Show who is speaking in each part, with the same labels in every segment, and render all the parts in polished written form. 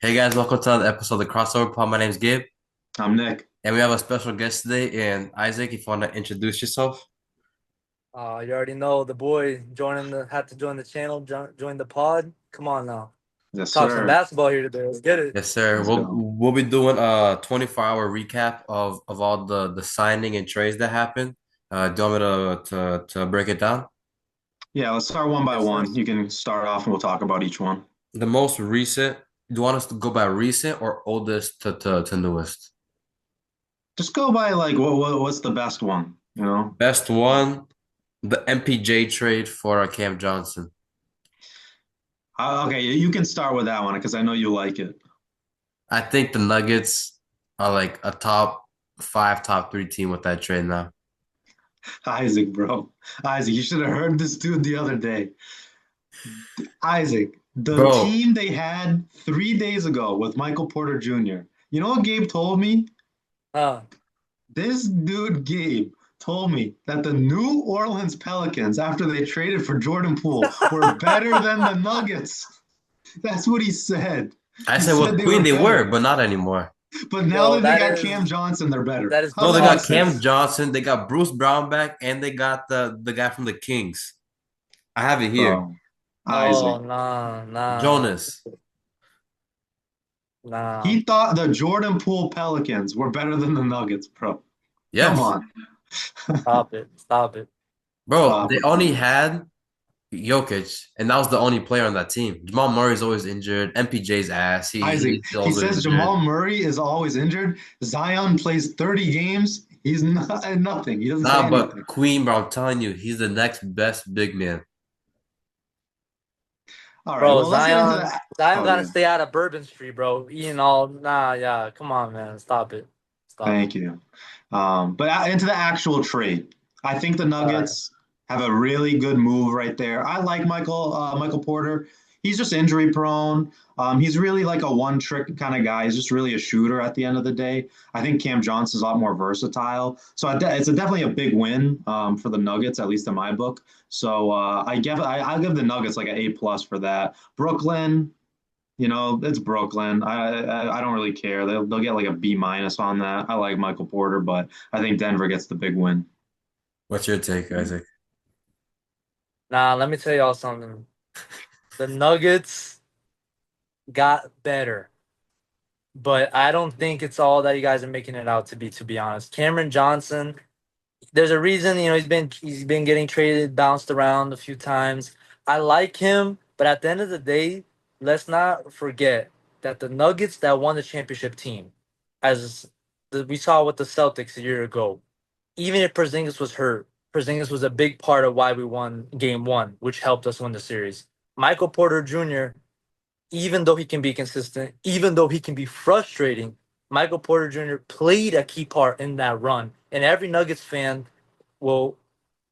Speaker 1: Hey guys, welcome to another episode of the Crossover Pod. My name's Gabe,
Speaker 2: I'm Nick.
Speaker 1: and we have a special guest today. And Isaac, if you want to introduce yourself.
Speaker 3: You already know the boy had to join the channel, join the pod. Come on now.
Speaker 2: Yes,
Speaker 3: Talk some
Speaker 2: sir.
Speaker 3: basketball here today. Let's get it.
Speaker 1: Yes, sir.
Speaker 2: Let's
Speaker 1: We'll
Speaker 2: go.
Speaker 1: we'll be doing a 24-hour recap of all the signing and trades that happened. Do you want me to break it down?
Speaker 2: Yeah, let's start one by
Speaker 3: Yes, sir.
Speaker 2: one. You can start off and we'll talk about each one.
Speaker 1: The most recent. Do you want us to go by recent or oldest to newest?
Speaker 2: Just go by like what's the best one, you know?
Speaker 1: Best one, the MPJ trade for Cam Johnson.
Speaker 2: Okay, you can start with that one because I know you like it.
Speaker 1: I think the Nuggets are like a top five, top three team with that trade now.
Speaker 2: Isaac, bro. Isaac, you should have heard this dude the other day. Isaac, the
Speaker 1: Bro,
Speaker 2: team they had 3 days ago with Michael Porter Jr. You know what Gabe told me?
Speaker 3: Uh,
Speaker 2: This dude, Gabe, told me that the New Orleans Pelicans, after they traded for Jordan Poole, were better than the Nuggets. That's what he said.
Speaker 1: I
Speaker 2: He
Speaker 1: said
Speaker 2: said
Speaker 1: with
Speaker 2: they
Speaker 1: Queen
Speaker 2: were
Speaker 1: they were,
Speaker 2: better.
Speaker 1: but not anymore.
Speaker 2: But now
Speaker 3: yo,
Speaker 2: that they got Cam Johnson, they're better.
Speaker 3: that is
Speaker 2: How's
Speaker 1: No, they
Speaker 2: that
Speaker 1: got
Speaker 2: make
Speaker 1: Cam
Speaker 2: sense?
Speaker 3: nonsense.
Speaker 1: Johnson, they got Bruce Brown back, and they got the guy from the Kings. I have it here.
Speaker 2: Bro,
Speaker 3: Oh
Speaker 2: Isaac.
Speaker 3: nah, nah,
Speaker 1: Jonas.
Speaker 3: nah.
Speaker 2: He thought the Jordan Poole Pelicans were better than the Nuggets, bro. Come
Speaker 1: Yes.
Speaker 2: on.
Speaker 3: Stop it. Stop it.
Speaker 1: Bro,
Speaker 2: Stop
Speaker 1: they
Speaker 2: it,
Speaker 1: only
Speaker 2: bro.
Speaker 1: had Jokic, and that was the only player on that team. Jamal Murray's always injured. MPJ's ass.
Speaker 2: Isaac,
Speaker 1: He's
Speaker 2: he
Speaker 1: also
Speaker 2: says
Speaker 1: injured.
Speaker 2: Jamal Murray is always injured. Zion plays 30 games. He's not nothing. He doesn't say
Speaker 1: Nah, but
Speaker 2: anything.
Speaker 1: Queen, bro, I'm telling you, he's the next best big man.
Speaker 2: All right,
Speaker 3: Bro,
Speaker 2: well, let's get into
Speaker 3: Zion,
Speaker 2: that.
Speaker 3: Zion
Speaker 2: Oh,
Speaker 3: gotta
Speaker 2: yeah.
Speaker 3: stay out of Bourbon Street, bro. Eating all nah, yeah. Come on, man. Stop it. Stop it.
Speaker 2: Thank you. But into the actual trade, I think the
Speaker 3: All right.
Speaker 2: Nuggets have a really good move right there. I like Michael Porter. He's just injury prone. He's really like a one trick kind of guy. He's just really a shooter at the end of the day. I think Cam Johnson's a lot more versatile. So it's definitely a big win for the Nuggets, at least in my book. So I'll give the Nuggets like an A+ for that. Brooklyn, it's Brooklyn. I don't really care. They'll get like a B- on that. I like Michael Porter, but I think Denver gets the big win.
Speaker 1: What's your take, Isaac?
Speaker 3: Nah, let me tell y'all something. The Nuggets got better, but I don't think it's all that you guys are making it out to be honest. Cameron Johnson, there's a reason, he's been getting traded, bounced around a few times. I like him, but at the end of the day, let's not forget that the Nuggets that won the championship team, we saw with the Celtics a year ago, even if Porzingis was hurt, Porzingis was a big part of why we won game one, which helped us win the series. Michael Porter Jr., even though he can be consistent, even though he can be frustrating, Michael Porter Jr. played a key part in that run. And every Nuggets fan will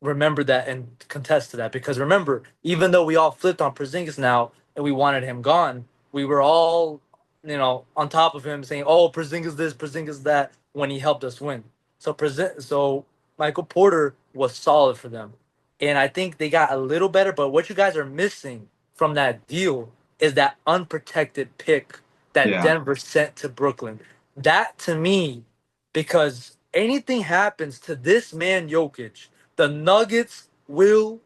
Speaker 3: remember that and contest to that. Because remember, even though we all flipped on Porzingis now and we wanted him gone, we were all, on top of him saying, "Oh, Porzingis this, Porzingis that," when he helped us win. So Michael Porter was solid for them, and I think they got a little better. But what you guys are missing from that deal is that unprotected pick that
Speaker 2: Yeah,
Speaker 3: Denver sent to Brooklyn. That to me, because anything happens to this man Jokic, the Nuggets will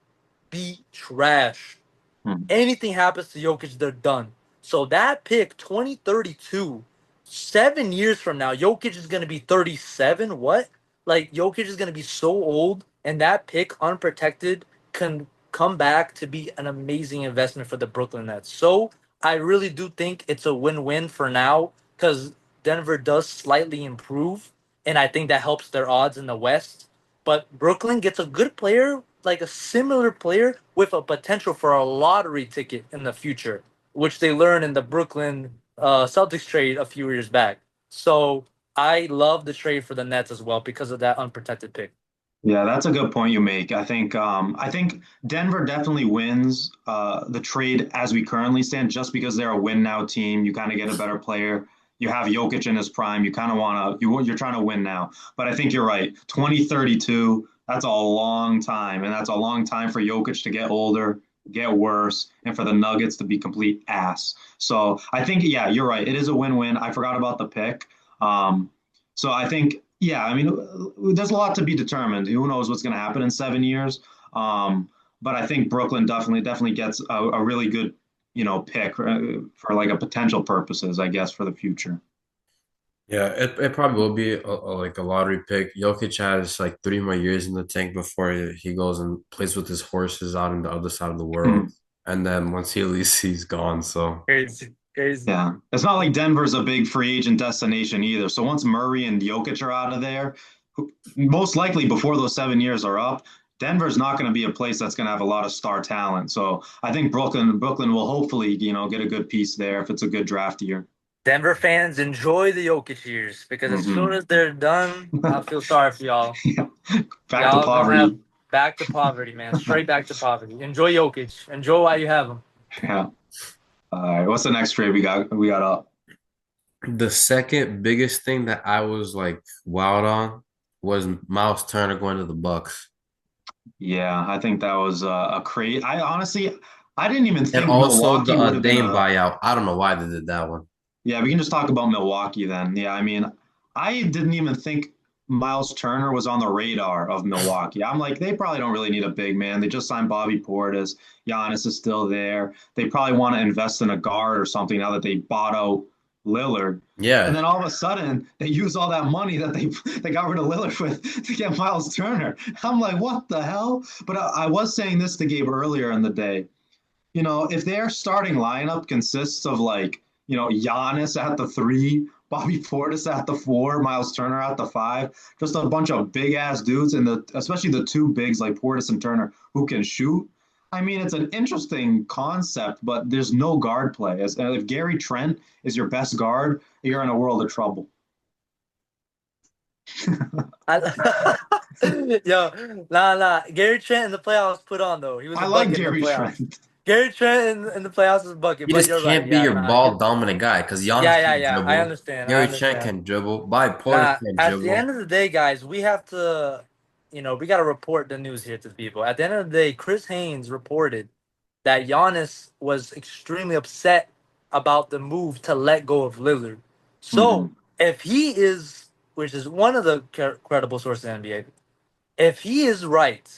Speaker 3: be trash.
Speaker 2: Hmm.
Speaker 3: Anything happens to Jokic, they're done. So that pick, 2032, 7 years from now, Jokic is going to be 37. What? Like, Jokic is going to be so old, and that pick, unprotected, can come back to be an amazing investment for the Brooklyn Nets. So I really do think it's a win win for now because Denver does slightly improve, and I think that helps their odds in the West. But Brooklyn gets a good player, like a similar player with a potential for a lottery ticket in the future, which they learned in the Brooklyn Celtics trade a few years back. So I love the trade for the Nets as well because of that unprotected pick.
Speaker 2: yeah, that's a good point you make. I think Denver definitely wins the trade as we currently stand, just because they're a win now team. You kind of get a better player. You have Jokic in his prime. You kind of you're trying to win now. But I think you're right. 2032, that's a long time, and that's a long time for Jokic to get older. get worse, and for the Nuggets to be complete ass. So I think, yeah, you're right. It is a win-win. I forgot about the pick. So I think, yeah, I mean, there's a lot to be determined. Who knows what's going to happen in 7 years? But I think Brooklyn definitely gets a really good, pick for like a potential purposes, I guess, for the future.
Speaker 1: Yeah, it probably will be like a lottery pick. Jokic has like 3 more years in the tank before he goes and plays with his horses out on the other side of the world. And then once he leaves, he's gone. So
Speaker 3: Crazy, crazy.
Speaker 2: Yeah, it's not like Denver's a big free agent destination either. So once Murray and Jokic are out of there, most likely before those 7 years are up, Denver's not going to be a place that's going to have a lot of star talent. So I think Brooklyn will hopefully, get a good piece there if it's a good draft year.
Speaker 3: Denver fans enjoy the Jokic years because as soon
Speaker 2: Hmm
Speaker 3: as they're done, I feel sorry for y'all.
Speaker 2: Yeah. Back to
Speaker 3: Y'all gonna have
Speaker 2: poverty.
Speaker 3: back to poverty, man. Straight back to poverty. Enjoy Jokic. Enjoy while you have him.
Speaker 2: Yeah. All right. What's the next trade we got up?
Speaker 1: the second biggest thing that I was like wild on was Miles Turner going to the Bucks.
Speaker 2: Yeah, I think that was a crazy. I honestly, I didn't even
Speaker 1: And
Speaker 2: think
Speaker 1: also the
Speaker 2: Milwaukee would have been
Speaker 1: Dame
Speaker 2: a.
Speaker 1: buyout. I don't know why they did that one.
Speaker 2: Yeah, we can just talk about Milwaukee then. Yeah, I mean, I didn't even think Miles Turner was on the radar of Milwaukee. I'm like, they probably don't really need a big man. They just signed Bobby Portis. Giannis is still there. They probably want to invest in a guard or something now that they bought out Lillard. And
Speaker 1: Yeah.
Speaker 2: then all of a sudden, they use all that money that they got rid of Lillard with to get Miles Turner. I'm like, what the hell? But I was saying this to Gabe earlier in the day. If their starting lineup consists of like, Giannis at the three, Bobby Portis at the four, Miles Turner at the five, just a bunch of big ass dudes, and especially the two bigs like Portis and Turner who can shoot. I mean, it's an interesting concept, but there's no guard play. If Gary Trent is your best guard, you're in a world of trouble.
Speaker 3: I, yo, nah. Gary Trent in the playoffs put on though. He was
Speaker 2: I
Speaker 3: a
Speaker 2: like
Speaker 3: bucket in the
Speaker 2: Gary
Speaker 3: playoffs.
Speaker 2: Trent.
Speaker 3: Gary Trent in the playoffs is a bucket,
Speaker 1: He
Speaker 3: but
Speaker 1: just
Speaker 3: you're right.
Speaker 1: can't be
Speaker 3: Yeah,
Speaker 1: your
Speaker 3: nah.
Speaker 1: ball dominant guy because Giannis can
Speaker 3: Yeah. I
Speaker 1: dribble.
Speaker 3: understand. I
Speaker 1: Gary Trent
Speaker 3: understand.
Speaker 1: can dribble. Bobby Portis
Speaker 3: Nah,
Speaker 1: can
Speaker 3: at the
Speaker 1: dribble.
Speaker 3: end of the day, guys, we have to, we got to report the news here to people. At the end of the day, Chris Haynes reported that Giannis was extremely upset about the move to let go of Lillard. So
Speaker 2: Mhm.
Speaker 3: if he is, which is one of the credible sources in the NBA, if he is right,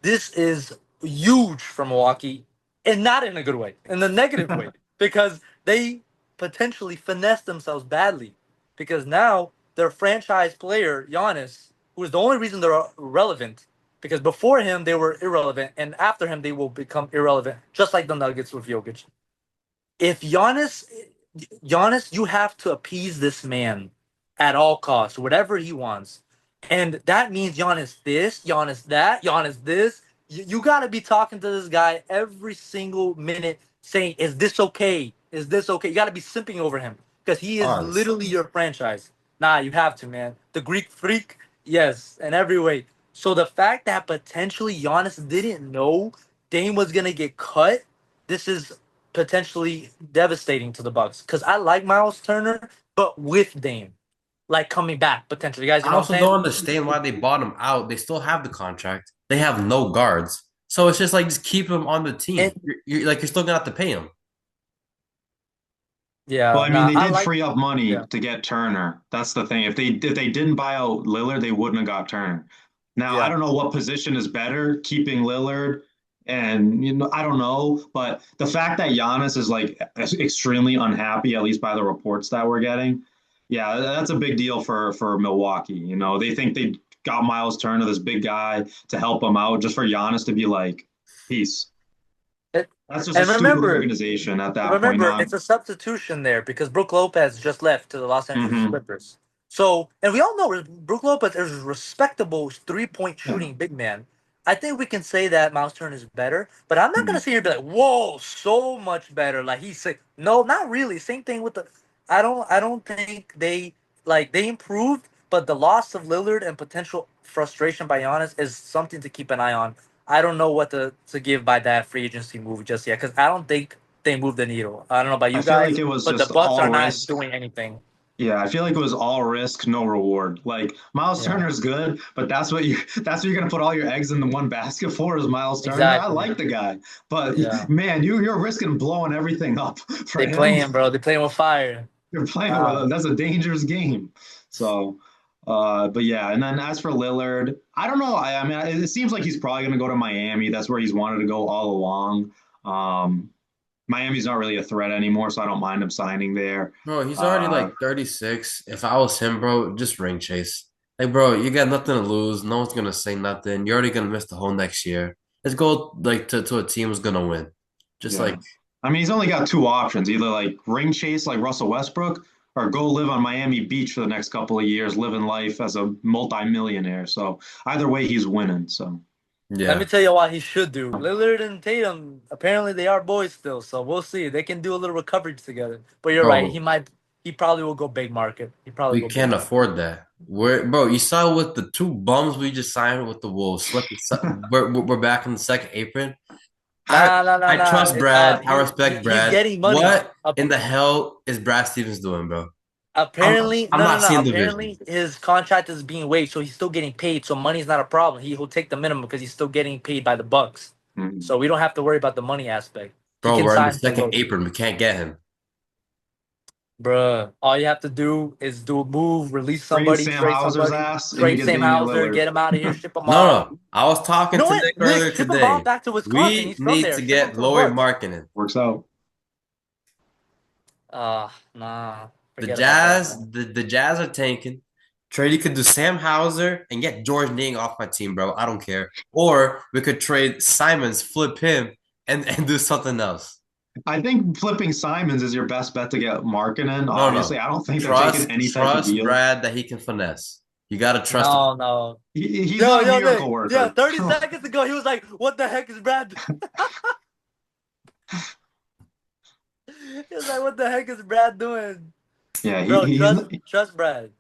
Speaker 3: this is huge for Milwaukee, and not in a good way, in the negative way, because they potentially finessed themselves badly. Because now their franchise player Giannis, who is the only reason they're relevant, because before him they were irrelevant, and after him they will become irrelevant, just like the Nuggets with Jokic. If Giannis, you have to appease this man at all costs, whatever he wants. And that means Giannis this, Giannis that, Giannis this. You got to be talking to this guy every single minute saying, is this okay? Is this okay? You got to be simping over him because he is
Speaker 1: Pause.
Speaker 3: literally your franchise. Nah, you have to, man. The Greek freak, yes, in every way. So the fact that potentially Giannis didn't know Dame was going to get cut, this is potentially devastating to the Bucks because I like Miles Turner, but with Dame, like coming back potentially. You guys, you
Speaker 1: I
Speaker 3: know what
Speaker 1: also
Speaker 3: I'm
Speaker 1: don't
Speaker 3: saying?
Speaker 1: understand why they bought him out. They still have the contract. They have no guards. So it's just like just keep him on the team.
Speaker 3: And
Speaker 1: You're still gonna have to pay him.
Speaker 2: Well,
Speaker 3: yeah,
Speaker 2: I mean,
Speaker 3: nah,
Speaker 2: they
Speaker 3: I
Speaker 2: did
Speaker 3: like
Speaker 2: free up money
Speaker 3: yeah,
Speaker 2: to get Turner. That's the thing. If they didn't buy out Lillard, they wouldn't have got Turner. Now, I
Speaker 3: yeah.
Speaker 2: don't know what position is better, keeping Lillard and I don't know, but the fact that Giannis is like extremely unhappy, at least by the reports that we're getting, yeah, that's a big deal for Milwaukee. They think they got Miles Turner, this big guy, to help them out, just for Giannis to be like, peace.
Speaker 3: It,
Speaker 2: That's just a
Speaker 3: and
Speaker 2: stupid organization at that point.
Speaker 3: remember,
Speaker 2: Not.
Speaker 3: it's a substitution there because Brook Lopez just left to the Los Angeles
Speaker 2: Hmm
Speaker 3: Clippers. So, and we all know Brook Lopez is a respectable 3-point
Speaker 2: Yeah.
Speaker 3: shooting big man. I think we can say that Miles Turner is better, but I'm not gonna
Speaker 2: Mhm.
Speaker 3: sit here and be like, "Whoa, so much better!" Like he's sick. No, not really. Same thing with the. I don't think they improved, but the loss of Lillard and potential frustration by Giannis is something to keep an eye on. I don't know what to give by that free agency move just yet because I don't think they moved the needle. I don't know about
Speaker 2: I
Speaker 3: you
Speaker 2: feel like
Speaker 3: guys,
Speaker 2: it was
Speaker 3: but the
Speaker 2: just
Speaker 3: Bucks
Speaker 2: all
Speaker 3: are not
Speaker 2: risk.
Speaker 3: doing anything.
Speaker 2: Yeah, I feel like it was all risk, no reward. Like Miles
Speaker 3: Yeah,
Speaker 2: Turner's good, but that's what you're gonna put all your eggs in the one basket for is Miles Turner. I
Speaker 3: exactly.
Speaker 2: like the guy, but
Speaker 3: Yeah,
Speaker 2: man, you're risking blowing everything up for
Speaker 3: they
Speaker 2: him.
Speaker 3: playing, bro. They playing with fire.
Speaker 2: You're playing with
Speaker 3: Nah,
Speaker 2: him. That's a dangerous game. So, but yeah, and then as for Lillard, I don't know. I mean, it seems like he's probably gonna go to Miami. That's where he's wanted to go all along. Um, Miami's not really a threat anymore, so I don't mind him signing there.
Speaker 1: Bro, he's already
Speaker 2: Uh,
Speaker 1: like 36. If I was him, bro, just ring chase. Like, bro, you got nothing to lose. No one's gonna say nothing. You're already gonna miss the whole next year. Let's go like to a team who's gonna win. Just
Speaker 2: Yeah.
Speaker 1: like,
Speaker 2: I mean, he's only got two options, either like ring chase like Russell Westbrook or go live on Miami Beach for the next couple of years, living life as a multimillionaire. So either way, he's winning. So
Speaker 3: let me
Speaker 1: yeah.
Speaker 3: tell you what he should do. Lillard and Tatum, apparently they are boys still, so we'll see. They can do a little recovery together. But you're right.
Speaker 1: Bro,
Speaker 3: He probably will go big market. He probably
Speaker 1: we
Speaker 3: go big
Speaker 1: can't
Speaker 3: market.
Speaker 1: afford that. Bro, you saw with the two bums we just signed with the Wolves. We're back in the second apron. I
Speaker 3: Nah, nah, nah,
Speaker 1: I
Speaker 3: nah.
Speaker 1: trust Brad. I respect
Speaker 3: He's
Speaker 1: Brad.
Speaker 3: getting money.
Speaker 1: What in the hell is Brad Stevens doing, bro?
Speaker 3: Apparently,
Speaker 1: I'm
Speaker 3: no, no,
Speaker 1: not
Speaker 3: no.
Speaker 1: seeing the vision.
Speaker 3: Apparently, his contract is being waived, so he's still getting paid. So money's not a problem. He'll take the minimum because he's still getting paid by the Bucks.
Speaker 2: mm.
Speaker 3: So we don't have to worry about the money aspect. He
Speaker 1: Bro,
Speaker 3: can
Speaker 1: we're in the
Speaker 3: sign for
Speaker 1: second
Speaker 3: low.
Speaker 1: apron. We can't get him.
Speaker 3: Bruh, all you have to do is do a move, release
Speaker 2: Trade Sam Hauser's
Speaker 3: somebody,
Speaker 2: ass and you
Speaker 3: trade
Speaker 2: get
Speaker 3: Sam
Speaker 2: Damian
Speaker 3: Hauser,
Speaker 2: Lillard.
Speaker 3: get him out of here, ship him
Speaker 1: No,
Speaker 3: off.
Speaker 1: no. I was
Speaker 3: You
Speaker 1: talking
Speaker 3: know
Speaker 1: to
Speaker 3: what?
Speaker 1: Nick
Speaker 3: Nick,
Speaker 1: earlier
Speaker 3: ship him off
Speaker 1: today.
Speaker 3: back to Wisconsin.
Speaker 1: We
Speaker 3: He's from
Speaker 1: need
Speaker 3: there.
Speaker 1: to
Speaker 3: Ship him
Speaker 1: get
Speaker 3: to the
Speaker 1: Lauri
Speaker 3: Bucks.
Speaker 1: Markkinen.
Speaker 2: Works out.
Speaker 3: Nah,
Speaker 1: The
Speaker 3: forget about that,
Speaker 1: Jazz,
Speaker 3: man.
Speaker 1: the Jazz are tanking. Trade could do Sam Hauser and get George Niang off my team, bro. I don't care. Or we could trade Simons, flip him, and do something else.
Speaker 2: I think flipping Simons is your best bet to get Markkinen.
Speaker 1: No,
Speaker 2: Obviously,
Speaker 1: no.
Speaker 2: I don't think they're taking
Speaker 1: Trust,
Speaker 2: any type of
Speaker 1: trust
Speaker 2: deal.
Speaker 1: Brad that he can finesse. You gotta trust him.
Speaker 3: No, no.
Speaker 2: He's
Speaker 3: Yo,
Speaker 2: not a
Speaker 3: yo,
Speaker 2: miracle
Speaker 3: Nick. Yeah,
Speaker 2: worker.
Speaker 3: 30 seconds ago, he was like, what the heck is Brad? He was like, what the heck is Brad doing?
Speaker 2: Yeah,
Speaker 3: Bro,
Speaker 2: he's not,
Speaker 3: trust Brad.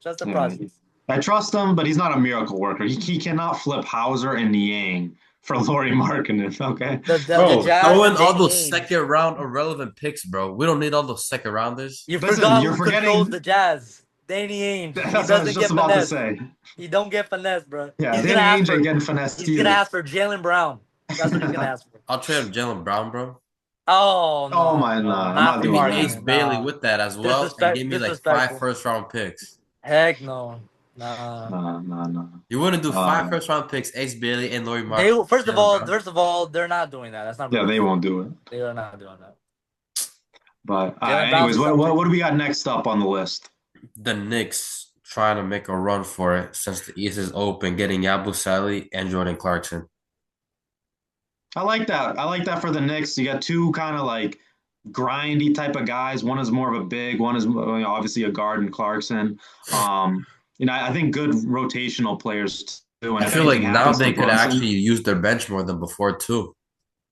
Speaker 3: Trust the
Speaker 2: yeah.
Speaker 3: process.
Speaker 2: I trust him, but he's not a miracle worker. He cannot flip Hauser and Niang for Laurie Markkinen. Okay,
Speaker 3: The
Speaker 1: Bro,
Speaker 3: Jazz
Speaker 1: throw in
Speaker 3: and
Speaker 1: all
Speaker 3: Danny
Speaker 1: those
Speaker 3: Ainge.
Speaker 1: second round irrelevant picks, bro. We don't need all those second rounders.
Speaker 3: You
Speaker 2: listen,
Speaker 3: forgot
Speaker 2: you're
Speaker 3: who controls
Speaker 2: forgetting.
Speaker 3: the Jazz. Danny Ainge. He
Speaker 2: That's what I was
Speaker 3: doesn't
Speaker 2: just
Speaker 3: get
Speaker 2: about to
Speaker 3: finesse.
Speaker 2: say.
Speaker 3: He don't get finesse, bro.
Speaker 2: Yeah, Danny Ainge ain't getting finessed
Speaker 3: He's gonna
Speaker 2: either.
Speaker 3: ask for Jalen Brown. That's what he's gonna ask for.
Speaker 1: I'll trade him Jalen Brown, bro.
Speaker 3: Oh
Speaker 2: Oh
Speaker 3: no,
Speaker 2: my,
Speaker 3: no,
Speaker 2: nah, I'm
Speaker 3: not
Speaker 2: not
Speaker 3: for
Speaker 1: Give
Speaker 2: doing
Speaker 1: me
Speaker 2: that.
Speaker 1: Ace
Speaker 3: Markkinen.
Speaker 1: Bailey
Speaker 3: Nah.
Speaker 1: with that as well, and give me like five
Speaker 3: Disrespectful.
Speaker 1: first round picks.
Speaker 3: Heck no. Nah.
Speaker 2: Nah, nah, nah.
Speaker 1: You wouldn't do five
Speaker 2: Um,
Speaker 1: first round picks, Ace Bailey and Laurie
Speaker 3: They
Speaker 1: Mark, Jalen Brown.
Speaker 3: first of all, they're not doing that. That's not
Speaker 2: yeah, they
Speaker 3: realistic.
Speaker 2: won't do it.
Speaker 3: They are not doing that.
Speaker 2: But
Speaker 3: Jalen Brown's
Speaker 2: anyways,
Speaker 3: a
Speaker 2: what
Speaker 3: Celtic.
Speaker 2: do we got next up on the list?
Speaker 1: The Knicks trying to make a run for it since the East is open, getting Yabusele and Jordan Clarkson.
Speaker 2: I like that. I like that for the Knicks. You got two kind of like grindy type of guys. One is more of a big. One is obviously a guard and Clarkson. Um, I think good rotational players too. And
Speaker 1: I
Speaker 2: if
Speaker 1: feel like
Speaker 2: anything
Speaker 1: now
Speaker 2: happens to
Speaker 1: they could actually
Speaker 2: Brunson,
Speaker 1: use their bench more than before too.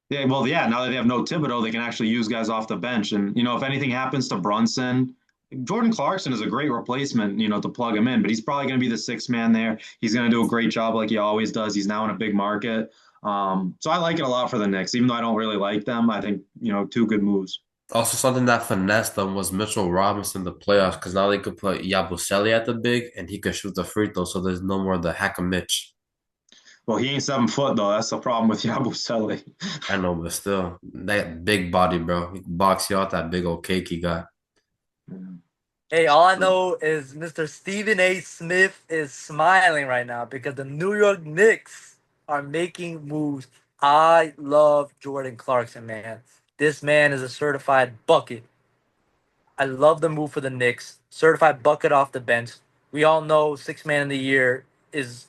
Speaker 2: yeah, well, yeah. Now that they have no Thibodeau, they can actually use guys off the bench. And if anything happens to Brunson, Jordan Clarkson is a great replacement. To plug him in, but he's probably going to be the sixth man there. He's going to do a great job like he always does. He's now in a big market. So I like it a lot for the Knicks, even though I don't really like them. I think two good moves.
Speaker 1: Also, something that finessed them was Mitchell Robinson in the playoffs because now they could put Yabusele at the big and he could shoot the free throw, so there's no more of the hack a Mitch.
Speaker 2: Well, he ain't 7 foot though. That's the problem with Yabusele.
Speaker 1: I know, but still, that big body, bro. He can box you out that big old cake he got.
Speaker 3: Hey, all I know is Mr. Stephen A. Smith is smiling right now because the New York Knicks are making moves. I love Jordan Clarkson, man. This man is a certified bucket. I love the move for the Knicks. Certified bucket off the bench. We all know six man of the year is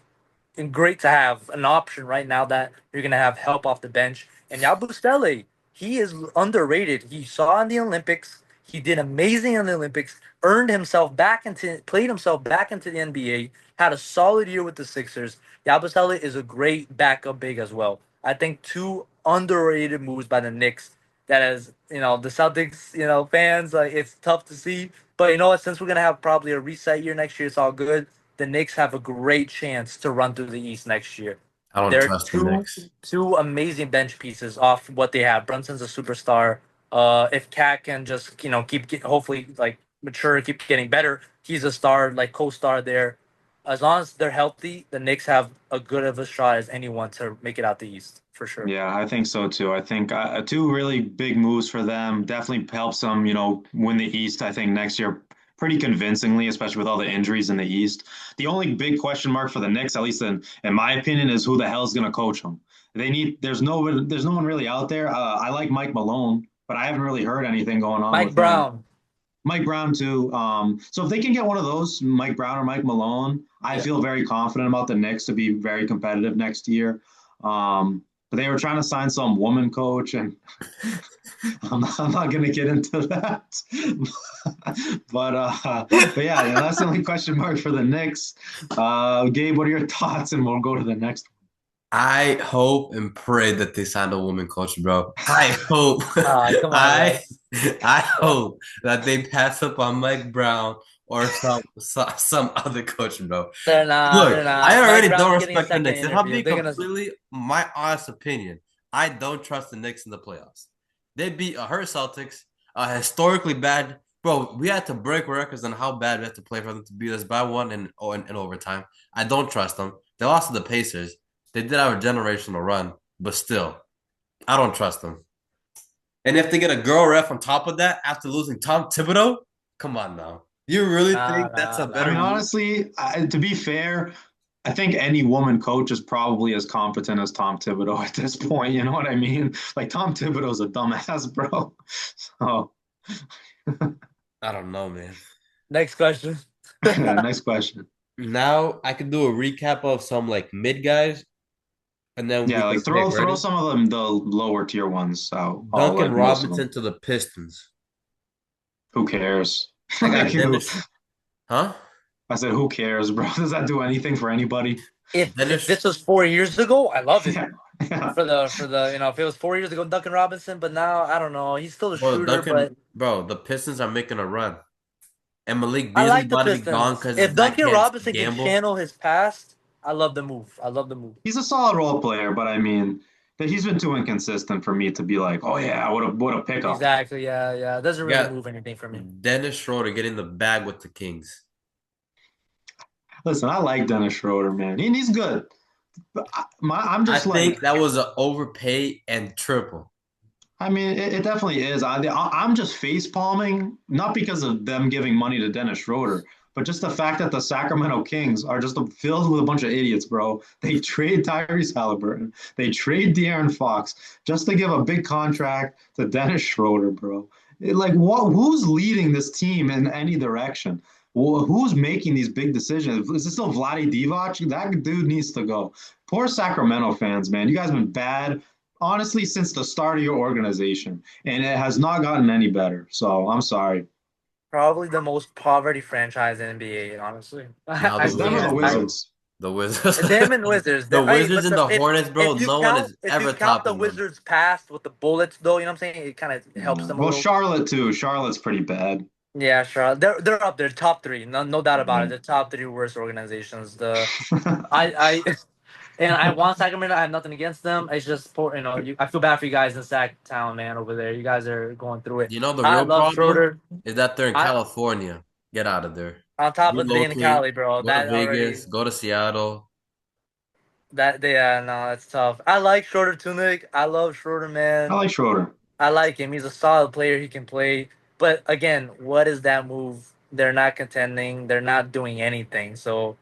Speaker 3: and great to have an option right now that you're gonna have help off the bench. And Yabusele, he is underrated. He saw in the Olympics, he did amazing in the Olympics, played himself back into the NBA, had a solid year with the Sixers. Yabusele is a great backup big as well. I think two underrated moves by the Knicks. That is, the Celtics, fans, like it's tough to see. But you know what? Since we're gonna have probably a reset year next year, it's all good. The Knicks have a great chance to run through the East next year.
Speaker 1: I don't
Speaker 3: They're
Speaker 1: trust the Knicks.
Speaker 3: two amazing bench pieces off what they have. Brunson's a superstar. If Cat can just hopefully like mature, keep getting better. He's a star, like co-star there. As long as they're healthy, the Knicks have a good of a shot as anyone to make it out the East for sure.
Speaker 2: Yeah, I think so too. I think two really big moves for them definitely helps them, win the East. I think next year pretty convincingly, especially with all the injuries in the East. The only big question mark for the Knicks, at least in my opinion, is who the hell is going to coach them. There's no one really out there. I like Mike Malone, but I haven't really heard anything going on
Speaker 3: Mike
Speaker 2: with him.
Speaker 3: Brown,
Speaker 2: Mike Brown too. So if they can get one of those, Mike Brown or Mike Malone, I
Speaker 3: yeah.
Speaker 2: feel very confident about the Knicks to be very competitive next year. But they were trying to sign some woman coach, and I'm not going to get into that. But yeah, that's the only question mark for the Knicks. Gabe, what are your thoughts? And we'll go to the next
Speaker 1: I hope and pray that they sign a woman coach, bro. I hope,
Speaker 3: Come on,
Speaker 1: I,
Speaker 3: guys.
Speaker 1: I hope that they pass up on Mike Brown or some other coach, bro.
Speaker 3: They're not.
Speaker 1: Look,
Speaker 3: They're
Speaker 1: I
Speaker 3: not. Mike
Speaker 1: already don't
Speaker 3: Brown's getting a
Speaker 1: respect the
Speaker 3: second
Speaker 1: Knicks. If I'm
Speaker 3: interview.
Speaker 1: being
Speaker 3: They're gonna.
Speaker 1: completely my honest opinion, I don't trust the Knicks in the playoffs. They beat a hurt Celtics, historically bad. Bro, we had to break records on how bad we had to play for them to beat us by one in overtime. I don't trust them. They lost to the Pacers. They did have a generational run, but still, I don't trust them. And if they get a girl ref on top of that after losing Tom Thibodeau, come on now. You really
Speaker 3: Nah,
Speaker 1: think that's
Speaker 3: nah,
Speaker 1: a
Speaker 2: I
Speaker 1: better
Speaker 2: mean,
Speaker 3: nah.
Speaker 1: move?
Speaker 2: honestly, to be fair, I think any woman coach is probably as competent as Tom Thibodeau at this point. You know what I mean? Like Tom Thibodeau's a dumbass, bro. So,
Speaker 1: I don't know, man.
Speaker 3: Next question.
Speaker 2: next question.
Speaker 1: Now I can do a recap of some like mid guys, and then we
Speaker 2: Yeah,
Speaker 1: can
Speaker 2: like
Speaker 1: pick.
Speaker 2: throw
Speaker 1: Ready?
Speaker 2: some of them the lower tier ones out, or
Speaker 1: Duncan
Speaker 2: like most of
Speaker 1: Robinson
Speaker 2: them.
Speaker 1: to the Pistons.
Speaker 2: Who cares?
Speaker 1: I
Speaker 2: Like
Speaker 1: got
Speaker 2: who?
Speaker 1: Dennis. Huh?
Speaker 2: I said, who cares, bro? Does that do anything for anybody?
Speaker 3: If
Speaker 1: Dennis.
Speaker 3: this was 4 years ago, I love it.
Speaker 2: Yeah, yeah.
Speaker 3: For the if it was 4 years ago, Duncan Robinson, but now I don't know. He's still a
Speaker 1: Bro,
Speaker 3: shooter, but
Speaker 1: the Pistons are making a run. And Malik
Speaker 3: I
Speaker 1: Beasley
Speaker 3: like the
Speaker 1: about to be gone
Speaker 3: Pistons.
Speaker 1: because
Speaker 3: If
Speaker 1: that
Speaker 3: Duncan
Speaker 1: can't
Speaker 3: Robinson can
Speaker 1: gamble.
Speaker 3: channel his past, I love the move. I love the move.
Speaker 2: He's a solid role player, but I mean, that he's been too inconsistent for me to be like, oh yeah, what a pickup.
Speaker 3: Exactly. Yeah, yeah. It doesn't
Speaker 1: You
Speaker 3: really
Speaker 1: got
Speaker 3: move anything for me.
Speaker 1: Dennis Schroeder getting the bag with the Kings.
Speaker 2: Listen, I like Dennis Schroeder, man. He's good. But I'm
Speaker 1: I
Speaker 2: just like,
Speaker 1: think that was an overpay and triple.
Speaker 2: I mean, it definitely is. I'm just face palming, not because of them giving money to Dennis Schroeder, but just the fact that the Sacramento Kings are just filled with a bunch of idiots, bro. They trade Tyrese Halliburton, they trade De'Aaron Fox just to give a big contract to Dennis Schroeder, bro. Like, what? Who's leading this team in any direction? Who's making these big decisions? Is it still Vlade Divac? That dude needs to go. Poor Sacramento fans, man. You guys have been bad honestly since the start of your organization, and it has not gotten any better. So I'm sorry.
Speaker 3: Probably the most poverty franchise in NBA. Honestly,
Speaker 1: Now
Speaker 3: I
Speaker 1: the
Speaker 2: It's them or the
Speaker 1: Wizards,
Speaker 3: can't.
Speaker 1: bro.
Speaker 2: Wizards.
Speaker 1: The Wizards.
Speaker 3: Them and Wizards.
Speaker 1: The
Speaker 3: Hey,
Speaker 1: Wizards
Speaker 3: but
Speaker 1: and the Hornets, bro.
Speaker 3: if you
Speaker 1: No one
Speaker 3: count
Speaker 1: is
Speaker 3: if you
Speaker 1: ever
Speaker 3: count the
Speaker 1: topping them.
Speaker 3: Wizards past with the Bullets, though, you know what I'm saying? It kind of helps
Speaker 2: Yeah.
Speaker 3: them a
Speaker 2: Well,
Speaker 3: little.
Speaker 2: Charlotte too. Charlotte's pretty bad.
Speaker 3: Yeah, sure. They're up there, top three. No doubt about it.
Speaker 2: Yeah.
Speaker 3: The top three worst organizations. I and I want Sacramento. I have nothing against them. It's just I feel bad for you guys in Sac Town, man, over there. You guys are going through it.
Speaker 1: You know the
Speaker 3: I
Speaker 1: real
Speaker 3: love
Speaker 1: problem
Speaker 3: Schroeder.
Speaker 1: is that they're in
Speaker 3: I
Speaker 1: California. Get out of there.
Speaker 3: on top of being in
Speaker 1: Relocate.
Speaker 3: Cali, bro.
Speaker 1: Go to
Speaker 3: That
Speaker 1: Vegas.
Speaker 3: already
Speaker 1: Go to Seattle.
Speaker 3: yeah, no, that's tough. I like Schroeder Tunic. I love Schroeder,
Speaker 2: I
Speaker 3: man.
Speaker 2: like Schroeder.
Speaker 3: I like him. He's a solid player. He can play. But again, what is that move? They're not contending. They're not doing anything. So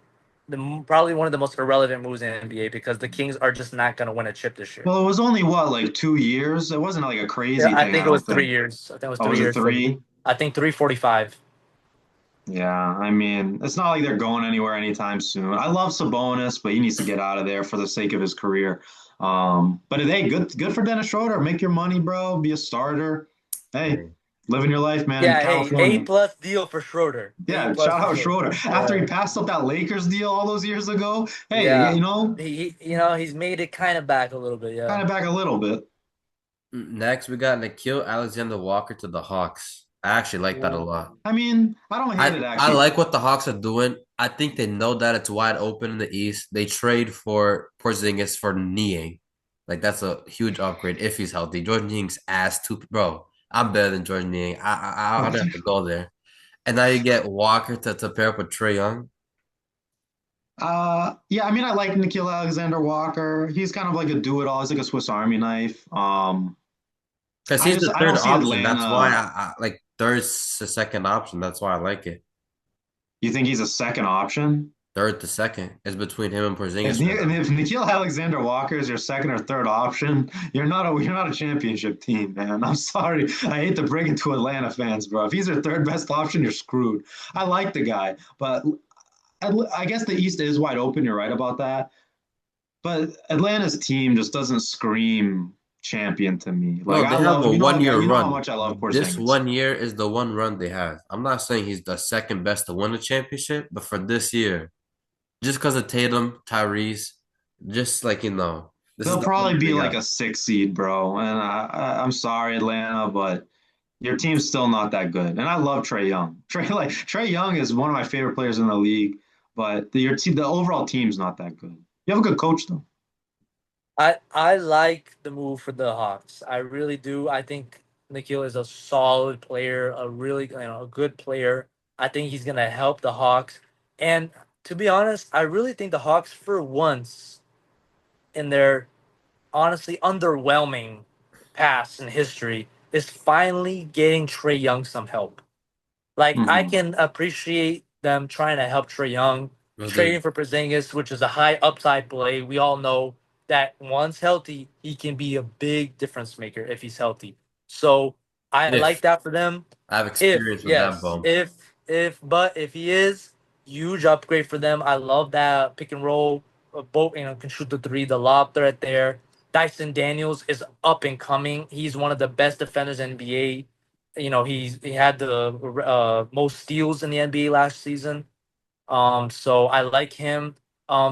Speaker 3: probably one of the most irrelevant moves in NBA because the Kings are just not going to win a chip this year.
Speaker 2: Well, it was only what, like 2 years? It wasn't like a
Speaker 3: Yeah,
Speaker 2: crazy
Speaker 3: I
Speaker 2: thing, I
Speaker 3: think it was
Speaker 2: don't
Speaker 3: three
Speaker 2: think.
Speaker 3: years. I think it was
Speaker 2: Oh,
Speaker 3: three
Speaker 2: was it
Speaker 3: years. So
Speaker 2: three?
Speaker 3: I think 345.
Speaker 2: Yeah, I mean, it's not like they're going anywhere anytime soon. I love Sabonis, but he needs to get out of there for the sake of his career. But hey, good for Dennis Schroeder. Make your money, bro. Be a starter. Hey,
Speaker 1: Hey,
Speaker 2: living your life, man, in
Speaker 3: Yeah, hey, A
Speaker 2: California.
Speaker 3: plus deal for Schroeder. A
Speaker 2: Yeah,
Speaker 3: plus
Speaker 2: shout
Speaker 3: for
Speaker 2: out
Speaker 3: Schroeder.
Speaker 2: Schroeder. After
Speaker 3: Yeah,
Speaker 2: he passed up that Lakers deal all those years ago, hey,
Speaker 3: yeah. He's made it kind of back a little bit.
Speaker 2: kind
Speaker 3: Yeah.
Speaker 2: of back a little bit.
Speaker 1: next, we got Nikhil Alexander Walker to the Hawks. I actually like that a lot.
Speaker 2: I mean, I don't hate it
Speaker 1: I
Speaker 2: actually.
Speaker 1: like what the Hawks are doing. I think they know that it's wide open in the East. They trade for Porzingis for Niang. Like that's a huge upgrade if he's healthy. Jordan Niang's ass too, bro. I'm better than Jordan Niang. I'd have to go there. And now you get Walker to pair up with Trey Young.
Speaker 2: Yeah, I mean, I like Nikhil Alexander Walker. He's kind of like a do-it-all. He's like a Swiss Army knife.
Speaker 1: Because he's the
Speaker 2: I
Speaker 1: third
Speaker 2: don't see
Speaker 1: option. That's why
Speaker 2: Atlanta.
Speaker 1: I like third's the second option. That's why I like it.
Speaker 2: You think he's a second option?
Speaker 1: Third to second is between him and
Speaker 2: If,
Speaker 1: Porzingis right now.
Speaker 2: if Nikhil Alexander Walker is your second or third option, you're not a championship team, man. I'm sorry. I hate to bring it to Atlanta fans, bro. If he's your third best option, you're screwed. I like the guy, but I guess the East is wide open. You're right about that. But Atlanta's team just doesn't scream champion to me. Like
Speaker 1: No,
Speaker 2: I
Speaker 1: they have
Speaker 2: love,
Speaker 1: a 1 year
Speaker 2: you know how
Speaker 1: run.
Speaker 2: much I love
Speaker 1: This
Speaker 2: Porzingis.
Speaker 1: 1 year is the one run they have. I'm not saying he's the second best to win a championship, but for this year, just because of Tatum, Tyrese, just like this is
Speaker 2: They'll
Speaker 1: the one
Speaker 2: probably
Speaker 1: year
Speaker 2: be
Speaker 1: they
Speaker 2: like
Speaker 1: got.
Speaker 2: a six seed, bro. And I'm sorry, Atlanta, but your team's still not that good. And I love Trey Young. Trey Young is one of my favorite players in the league, but your team, the overall team's not that good. You have a good coach though.
Speaker 3: I like the move for the Hawks. I really do. I think Nikhil is a solid player, a really a good player. I think he's gonna help the Hawks. And to be honest, I really think the Hawks for once in their honestly underwhelming past in history is finally getting Trey Young some help. Like I
Speaker 2: Hmm.
Speaker 3: can appreciate them trying to help Trey Young,
Speaker 1: But
Speaker 3: trading for Porzingis, which is a high upside play. We all know that once healthy, he can be a big difference maker if he's healthy. So I like
Speaker 1: if
Speaker 3: that for them.
Speaker 1: I have
Speaker 3: If
Speaker 1: experience with that
Speaker 3: yes,
Speaker 1: bump,
Speaker 3: but if he is, huge upgrade for them. I love that pick and roll. Both can shoot the three, the lob threat there. Dyson Daniels is up and coming. He's one of the best defenders in NBA. He had the most steals in the NBA last season. So I like him.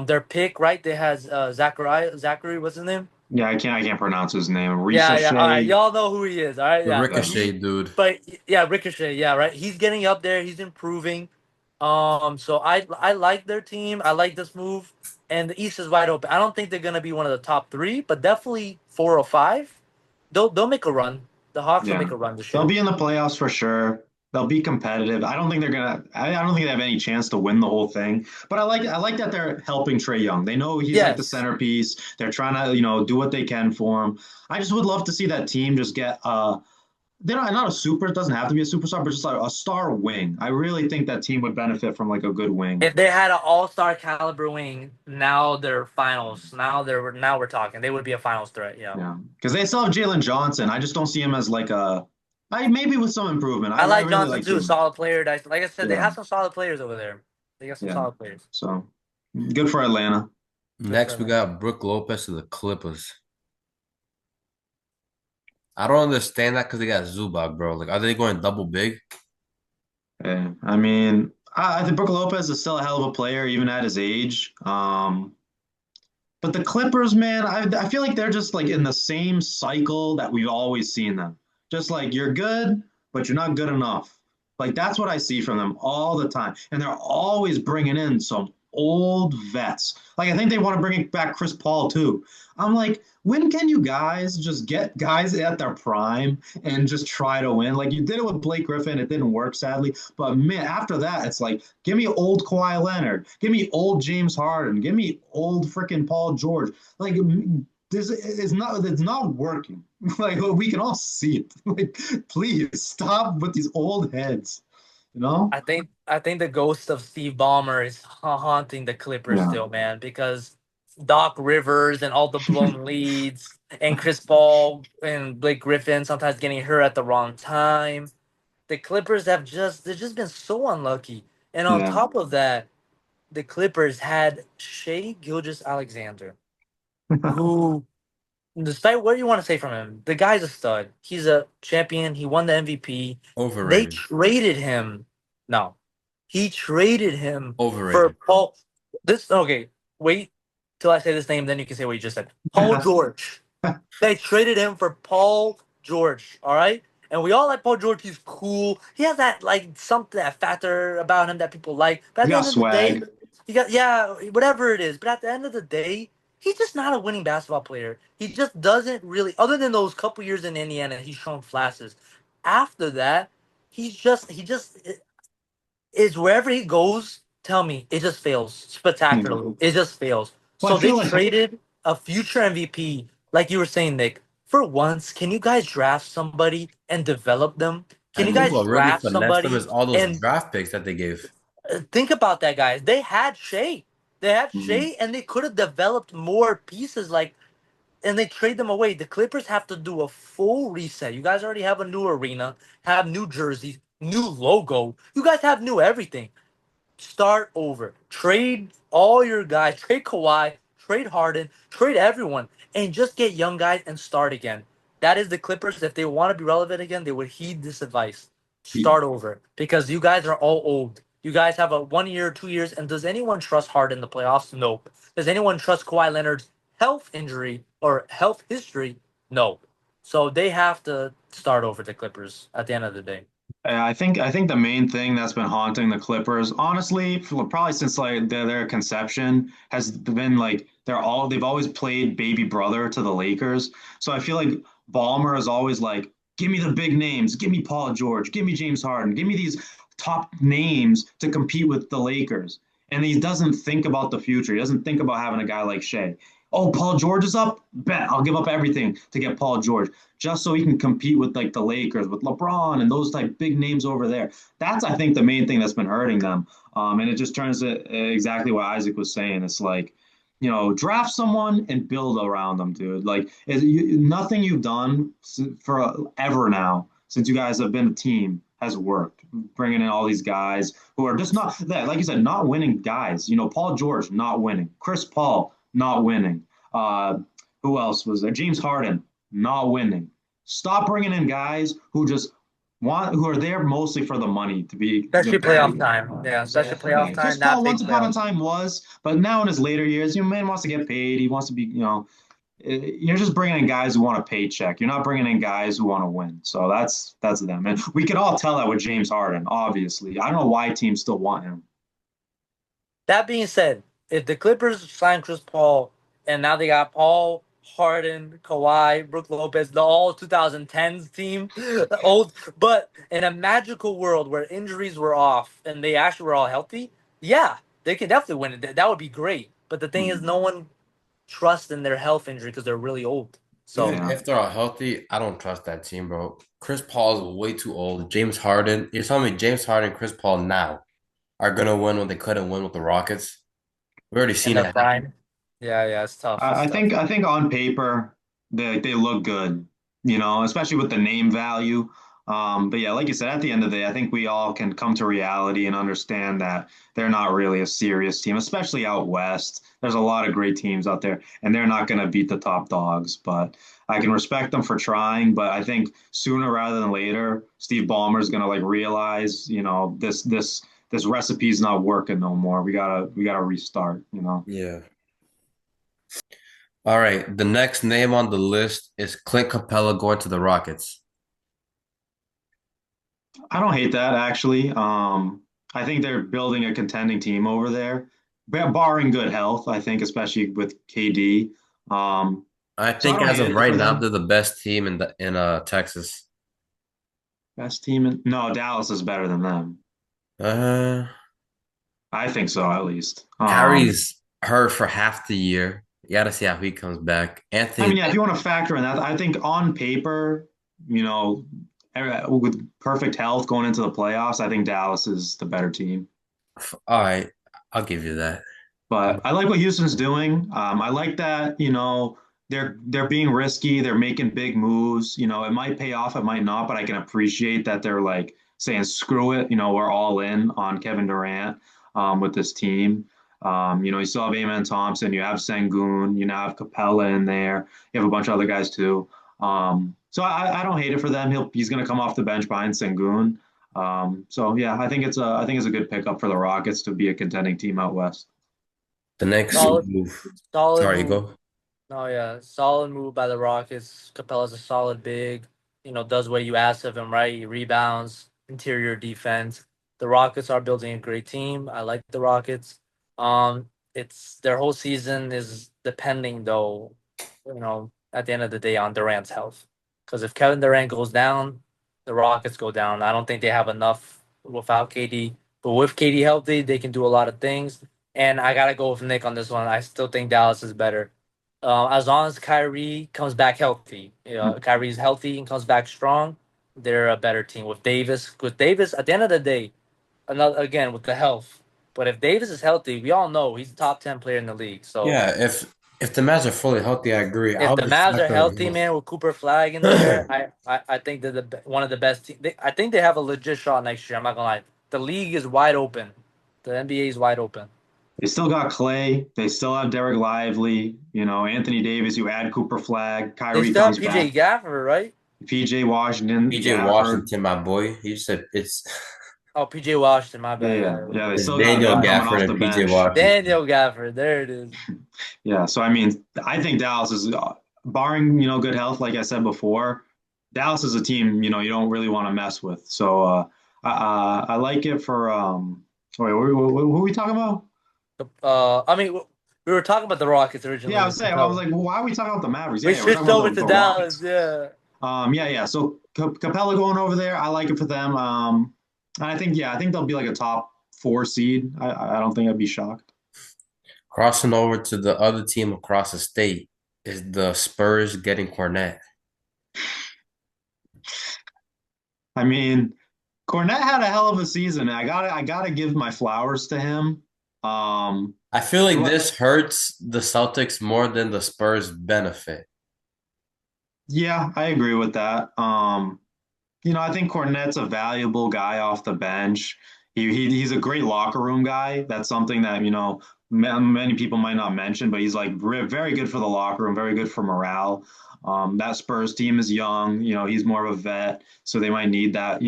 Speaker 3: Their pick, right? They has Zachary, what's his name?
Speaker 2: Yeah, I can't pronounce his name.
Speaker 3: Yeah, yeah. All right,
Speaker 2: Risa
Speaker 3: y'all know who he is. All right,
Speaker 1: the
Speaker 3: yeah. But
Speaker 1: Ricochet dude.
Speaker 3: yeah, Ricochet. Yeah, right. He's getting up there. He's improving. So I like their team. I like this move, and the East is wide open. I don't think they're gonna be one of the top three, but definitely 4 or 5. They'll make a run. The Hawks will
Speaker 2: Yeah,
Speaker 3: make a run this
Speaker 2: they'll
Speaker 3: year.
Speaker 2: be in the playoffs for sure. They'll be competitive. I don't think they're gonna. I don't think they have any chance to win the whole thing. But I like that they're helping Trey Young. They know he's like the
Speaker 3: Yes.
Speaker 2: centerpiece. They're trying to do what they can for him. I just would love to see that team just get they're not a super. It doesn't have to be a superstar, but just like a star wing. I really think that team would benefit from like a good wing.
Speaker 3: If they had an all-star caliber wing, now they're finals. Now we're talking. They would be a finals threat. Yeah.
Speaker 2: Yeah, because they still have Jalen Johnson. I just don't see him as like a. I maybe with some improvement.
Speaker 3: I
Speaker 2: I
Speaker 3: like
Speaker 2: really
Speaker 3: Johnson
Speaker 2: like
Speaker 3: too.
Speaker 2: Jalen.
Speaker 3: Solid player. Like I said, they
Speaker 2: Yeah,
Speaker 3: have some solid players over there. They got some
Speaker 2: yeah.
Speaker 3: solid players.
Speaker 2: So good for Atlanta.
Speaker 3: Good for
Speaker 1: Next, we
Speaker 3: them.
Speaker 1: got Brook Lopez to the Clippers. I don't understand that because they got Zubac, bro. Like, are they going double big?
Speaker 2: Yeah, I mean, I think Brook Lopez is still a hell of a player, even at his age. But the Clippers, man, I feel like they're just like in the same cycle that we've always seen them. Just like you're good, but you're not good enough. Like that's what I see from them all the time. And they're always bringing in some old vets. Like I think they want to bring back Chris Paul too. I'm like, when can you guys just get guys at their prime and just try to win? Like you did it with Blake Griffin, it didn't work sadly. But man, after that, it's like, give me old Kawhi Leonard, give me old James Harden, give me old freaking Paul George. Like this is not it's not working. Like we can all see it. Like please stop with these old heads. You know?
Speaker 3: I think the ghost of Steve Ballmer is haunting the Clippers
Speaker 2: Yeah.
Speaker 3: still, man, because Doc Rivers and all the blown leads, and Chris Paul and Blake Griffin sometimes getting hurt at the wrong time. The Clippers they've just been so unlucky. And on
Speaker 2: Yeah.
Speaker 3: top of that, the Clippers had Shea Gilgeous-Alexander, who, despite what you want to say from him, the guy's a stud. He's a champion. He won the MVP. They
Speaker 1: Overrated.
Speaker 3: traded him. No, he traded him for
Speaker 1: Overrated.
Speaker 3: Paul. This okay. Wait till I say this name, then you can say what you just said. Paul George. They traded him for Paul George. All right. And we all like Paul George. He's cool. He has that like something that factor about him that people like. But
Speaker 2: He's
Speaker 3: at the
Speaker 2: got
Speaker 3: end of the day,
Speaker 2: swag.
Speaker 3: he got yeah, whatever it is. But at the end of the day, he's just not a winning basketball player. He just doesn't really. Other than those couple years in Indiana, he's shown flashes. After that, he just is wherever he goes, tell me, it just fails
Speaker 2: Yeah.
Speaker 3: spectacularly. It just fails.
Speaker 2: Well, I
Speaker 3: So they
Speaker 2: feel like
Speaker 3: traded a future MVP, like you were saying, Nick. For once, can you guys draft somebody and develop them? Can you
Speaker 1: And look
Speaker 3: guys
Speaker 1: what really
Speaker 3: draft
Speaker 1: finessed them is
Speaker 3: somebody
Speaker 1: all those
Speaker 3: and
Speaker 1: draft picks that they gave.
Speaker 3: think about that, guys? They had Shea. They had
Speaker 2: Mhm.
Speaker 3: Shea, and they could have developed more pieces. Like, and they trade them away. The Clippers have to do a full reset. You guys already have a new arena, have new jerseys, new logo. You guys have new everything. Start over. Trade all your guys. Trade Kawhi. Trade Harden. Trade everyone, and just get young guys and start again. That is the Clippers. If they want to be relevant again, they would heed this advice. Start over because you guys are all old. You guys have a 1 year, 2 years, and does anyone trust Harden in the playoffs? Nope. Does anyone trust Kawhi Leonard's health injury or health history? No. So they have to start over the Clippers at the end of the day.
Speaker 2: I think the main thing that's been haunting the Clippers, honestly, probably since like their conception, has been like they've always played baby brother to the Lakers. So I feel like Ballmer is always like, give me the big names, give me Paul George, give me James Harden, give me these top names to compete with the Lakers. And he doesn't think about the future. He doesn't think about having a guy like Shea. Oh, Paul George is up. Bet I'll give up everything to get Paul George just so he can compete with like the Lakers, with LeBron and those type big names over there. That's I think the main thing that's been hurting them. And it just turns to exactly what Isaac was saying. It's like, draft someone and build around them, dude. Like nothing you've done for ever now since you guys have been a team has worked. Bringing in all these guys who are just not that, like you said, not winning guys. Paul George not winning, Chris Paul not winning. Who else was there? James Harden not winning. Stop bringing in guys who are there mostly for the money to be
Speaker 3: Especially playoff
Speaker 2: great.
Speaker 3: time. Yeah, especially
Speaker 2: Yeah,
Speaker 3: playoff
Speaker 2: Chris
Speaker 3: time, not
Speaker 2: Paul once
Speaker 3: big
Speaker 2: upon a
Speaker 3: playoffs.
Speaker 2: time was, but now in his later years, man wants to get paid. He wants to be, you're just bringing in guys who want a paycheck. You're not bringing in guys who want to win. So that's them, and we could all tell that with James Harden. Obviously, I don't know why teams still want him.
Speaker 3: That being said, if the Clippers sign Chris Paul and now they got Paul, Harden, Kawhi, Brook Lopez, the all 2010s team, old, but in a magical world where injuries were off and they actually were all healthy, yeah, they can definitely win it. That would be great. But the thing is,
Speaker 2: Mhm.
Speaker 3: no one trusts in their health injury because they're really old.
Speaker 1: Even
Speaker 3: So
Speaker 2: Yeah.
Speaker 1: if they're all healthy, I don't trust that team, bro. Chris Paul is way too old. James Harden, you're telling me James Harden and Chris Paul now are gonna win when they couldn't win with the Rockets? We already
Speaker 3: in
Speaker 1: seen
Speaker 3: their
Speaker 1: it happen.
Speaker 3: prime, yeah, it's tough.
Speaker 2: I
Speaker 3: It's
Speaker 2: I
Speaker 3: tough.
Speaker 2: think I think on paper they look good, especially with the name value. But yeah, like you said, at the end of the day, I think we all can come to reality and understand that they're not really a serious team, especially out west. There's a lot of great teams out there, and they're not going to beat the top dogs. But I can respect them for trying. But I think sooner rather than later, Steve Ballmer is going to like realize, this recipe is not working no more. We gotta restart.
Speaker 1: Yeah. All right. The next name on the list is Clint Capella going to the Rockets.
Speaker 2: I don't hate that actually. I think they're building a contending team over there, barring good health. I think, especially with KD. Um,
Speaker 1: I
Speaker 2: so I
Speaker 1: think
Speaker 2: don't
Speaker 1: as
Speaker 2: hate
Speaker 1: of
Speaker 2: it
Speaker 1: right
Speaker 2: for
Speaker 1: now,
Speaker 2: them.
Speaker 1: they're the best team in Texas.
Speaker 2: Best team in no, Dallas is better than them.
Speaker 1: Uh,
Speaker 2: I think so, at least.
Speaker 1: Kyrie's hurt for half the year. You gotta see how he comes back.
Speaker 2: I mean,
Speaker 1: Anthony,
Speaker 2: yeah, if you want to factor in that, I think on paper, you know, with perfect health going into the playoffs, I think Dallas is the better team.
Speaker 1: all right, I'll give you that.
Speaker 2: But I like what Houston's doing. I like that, they're being risky, they're making big moves. It might pay off, it might not, but I can appreciate that they're like saying, screw it, we're all in on Kevin Durant with this team. You still have Amen Thompson, you have Sengun, you now have Capella in there, you have a bunch of other guys too. So I don't hate it for them. He's going to come off the bench behind Sengun. So yeah, I think it's a good pickup for the Rockets to be a contending team out west.
Speaker 1: The next
Speaker 3: Solid,
Speaker 1: move.
Speaker 3: solid
Speaker 1: Sorry, you
Speaker 3: move.
Speaker 1: go.
Speaker 3: Oh yeah, solid move by the Rockets. Capella's a solid big. Does what you ask of him, right? He rebounds, interior defense. The Rockets are building a great team. I like the Rockets. It's their whole season is depending though, at the end of the day on Durant's health. Because if Kevin Durant goes down, the Rockets go down. I don't think they have enough without KD. But with KD healthy, they can do a lot of things. And I gotta go with Nick on this one. I still think Dallas is better. As long as Kyrie comes back healthy, Kyrie's healthy and comes back strong, they're a better team. With Davis, at the end of the day, another again with the health. But if Davis is healthy, we all know he's a top 10 player in the league. So
Speaker 1: Yeah, if the Mavs are fully healthy, I agree.
Speaker 3: if
Speaker 1: I'll
Speaker 3: the
Speaker 1: be
Speaker 3: Mavs
Speaker 1: shocked
Speaker 3: are
Speaker 1: though.
Speaker 3: healthy, man, with Cooper Flag in there, I think they're one of the best teams. I think they have a legit shot next year. I'm not gonna lie. The league is wide open. The NBA is wide open.
Speaker 2: They still got Clay. They still have Derek Lively. Anthony Davis. You add Cooper Flag.
Speaker 3: They
Speaker 2: Kyrie
Speaker 3: still have
Speaker 2: comes
Speaker 3: PJ
Speaker 2: back.
Speaker 3: Gafford, right?
Speaker 2: PJ Washington,
Speaker 1: PJ
Speaker 2: Gafford.
Speaker 1: Washington, my boy. He said it's
Speaker 3: Oh, PJ Washington, my
Speaker 2: Yeah,
Speaker 3: bad.
Speaker 2: yeah,
Speaker 3: Yeah,
Speaker 2: yeah. They
Speaker 1: it's
Speaker 2: still got
Speaker 1: Daniel
Speaker 2: them
Speaker 3: yeah.
Speaker 2: coming
Speaker 1: Gafford
Speaker 2: off the
Speaker 1: and PJ
Speaker 2: bench.
Speaker 1: Washington.
Speaker 3: Daniel Gafford, there it is.
Speaker 2: Yeah. So I mean, I think Dallas is, barring good health, like I said before, Dallas is a team you don't really want to mess with. So I like it for Wait, who are we talking about?
Speaker 3: I mean, we were talking about the Rockets
Speaker 2: Yeah, I
Speaker 3: originally
Speaker 2: was
Speaker 3: with
Speaker 2: saying, I was
Speaker 3: Capella.
Speaker 2: like, well, why are we talking about the Mavericks? Yeah,
Speaker 3: We
Speaker 2: yeah, we're
Speaker 3: switched
Speaker 2: talking
Speaker 3: over
Speaker 2: about
Speaker 3: to
Speaker 2: the
Speaker 3: Dallas.
Speaker 2: Rockets.
Speaker 3: Yeah.
Speaker 2: Yeah, yeah. So Capella going over there, I like it for them. And I think they'll be like a top four seed. I don't think I'd be shocked.
Speaker 1: Crossing over to the other team across the state is the Spurs getting Cornette.
Speaker 2: I mean, Cornette had a hell of a season. I gotta give my flowers to him. Um,
Speaker 1: I feel like
Speaker 2: do I,
Speaker 1: this hurts the Celtics more than the Spurs benefit.
Speaker 2: yeah, I agree with that. I think Cornette's a valuable guy off the bench. He's a great locker room guy. That's something that many people might not mention, but he's like very good for the locker room, very good for morale. That Spurs team is young. He's more of a vet, so they might need that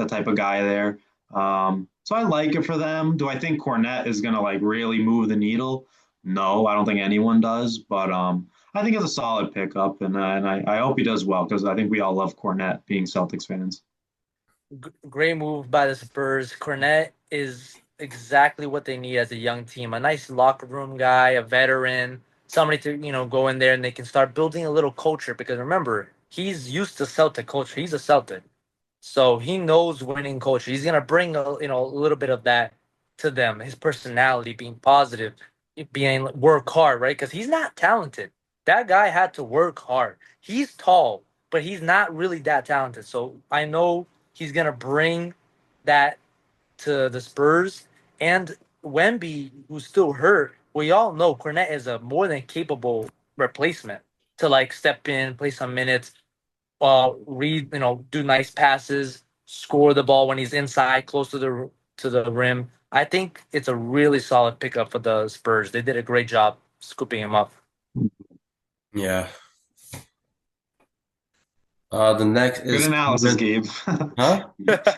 Speaker 2: type of guy there. So I like it for them. Do I think Cornette is gonna like really move the needle? No, I don't think anyone does. But I think it's a solid pickup, and I hope he does well because I think we all love Cornette being Celtics fans.
Speaker 3: Great move by the Spurs. Cornette is exactly what they need as a young team. A nice locker room guy, a veteran, somebody to, go in there and they can start building a little culture because remember, he's used to Celtic culture. He's a Celtic. So he knows winning culture. He's gonna bring a little bit of that to them. His personality, being positive, being work hard, right? Because he's not talented. That guy had to work hard. He's tall, but he's not really that talented. So I know he's gonna bring that to the Spurs and Wemby, who's still hurt. We all know Cornette is a more than capable replacement to like step in, play some minutes, read, do nice passes, score the ball when he's inside, close to the rim. I think it's a really solid pickup for the Spurs. They did a great job scooping him up.
Speaker 1: Yeah. The next
Speaker 2: Good
Speaker 1: is
Speaker 2: analysis,
Speaker 1: Cleveland.
Speaker 2: Gabe.
Speaker 1: Huh?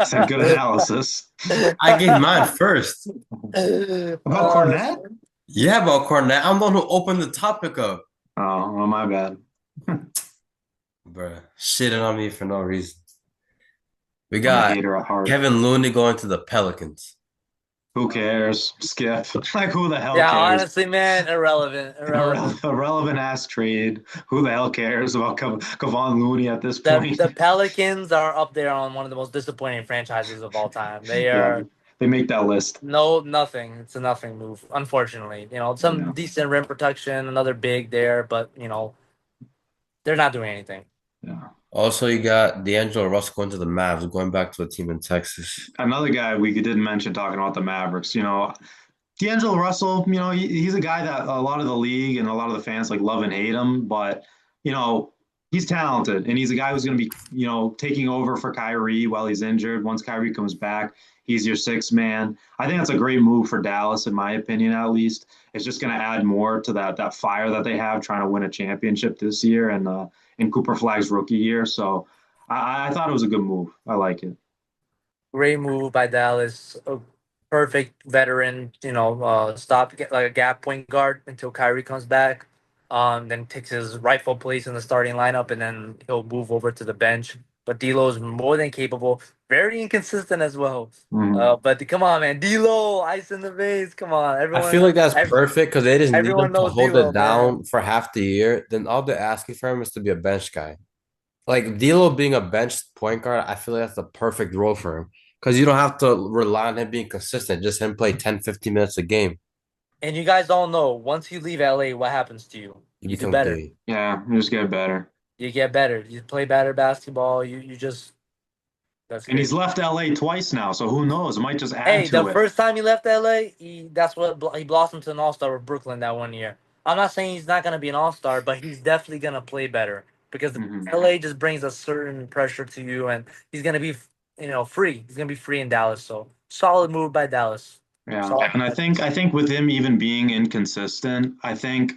Speaker 2: Said good analysis.
Speaker 1: I gave mine first.
Speaker 2: About Cornette?
Speaker 1: Yeah, about Cornette. I'm the one who opened the topic up.
Speaker 2: Oh, well, my bad.
Speaker 1: Bruh, shitting on me for no reason. We
Speaker 2: I'm a
Speaker 1: got
Speaker 2: hater at heart.
Speaker 1: Kevin Looney going to the Pelicans.
Speaker 2: Who cares? Skip. Like, who the hell
Speaker 3: Yeah,
Speaker 2: cares?
Speaker 3: honestly, man, irrelevant, irrelevant.
Speaker 2: Irrelevant ass trade. Who the hell cares about Kevon Looney at this
Speaker 3: The
Speaker 2: point?
Speaker 3: the Pelicans are up there on one of the most disappointing franchises of all time. They
Speaker 2: Yeah,
Speaker 3: are
Speaker 2: they make that list.
Speaker 3: nothing. It's a nothing move, unfortunately. Some
Speaker 2: Yeah.
Speaker 3: decent rim protection, another big there, but they're not doing anything.
Speaker 2: Yeah.
Speaker 1: Also, you got D'Angelo Russell going to the Mavs, going back to a team in Texas.
Speaker 2: Another guy we didn't mention talking about the Mavericks. D'Angelo Russell, he's a guy that a lot of the league and a lot of the fans like love and hate him, but you know, he's talented and he's a guy who's going to be, taking over for Kyrie while he's injured. Once Kyrie comes back, he's your sixth man. I think that's a great move for Dallas, in my opinion, at least. It's just going to add more to that fire that they have trying to win a championship this year and in Cooper Flag's rookie year. So I thought it was a good move. I like it.
Speaker 3: Great move by Dallas. A perfect veteran, stop like a gap point guard until Kyrie comes back. Then takes his rightful place in the starting lineup, and then he'll move over to the bench. But D'Lo is more than capable, very inconsistent as well.
Speaker 2: Mhm.
Speaker 3: But come on, man, D'Lo, ice in the veins. Come on,
Speaker 1: I feel like that's
Speaker 3: ev-
Speaker 1: perfect because they just need
Speaker 3: everyone
Speaker 1: him to
Speaker 3: knows
Speaker 1: hold
Speaker 3: D'Lo,
Speaker 1: it
Speaker 3: man.
Speaker 1: down for half the year. Then all they're asking for him is to be a bench guy. Like D'Lo being a bench point guard, I feel like that's the perfect role for him Because you don't have to rely on him being consistent. Just him play 10, 15 minutes a game.
Speaker 3: And you guys all know once you leave LA, what happens to you?
Speaker 1: You
Speaker 3: You do
Speaker 1: become
Speaker 3: better.
Speaker 1: gay.
Speaker 2: Yeah, you just get better.
Speaker 3: You get better. You play better basketball. You just that's
Speaker 2: And he's
Speaker 3: crazy.
Speaker 2: left LA twice now, so who knows? It might just add
Speaker 3: Hey, the
Speaker 2: to it.
Speaker 3: first time he left LA, that's what he blossomed to an all star with Brooklyn that one year. I'm not saying he's not gonna be an all star, but he's definitely gonna play better because
Speaker 2: Hmm.
Speaker 3: LA just brings a certain pressure to you, and he's gonna be free. He's gonna be free in Dallas. So solid move by Dallas.
Speaker 2: Yeah,
Speaker 3: Solid.
Speaker 2: and I think with him even being inconsistent, I think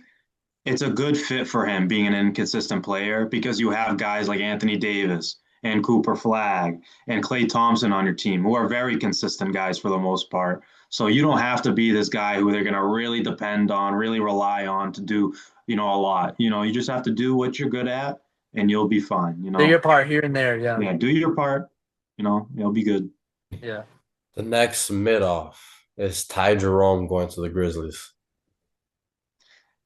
Speaker 2: it's a good fit for him being an inconsistent player because you have guys like Anthony Davis and Cooper Flag and Klay Thompson on your team who are very consistent guys for the most part. So you don't have to be this guy who they're going to really depend on, really rely on to do, a lot. You just have to do what you're good at and you'll be fine,
Speaker 3: Do your part here and there. Yeah.
Speaker 2: Yeah, do your part, you'll be good.
Speaker 3: Yeah.
Speaker 1: The next mid off is Ty Jerome going to the Grizzlies.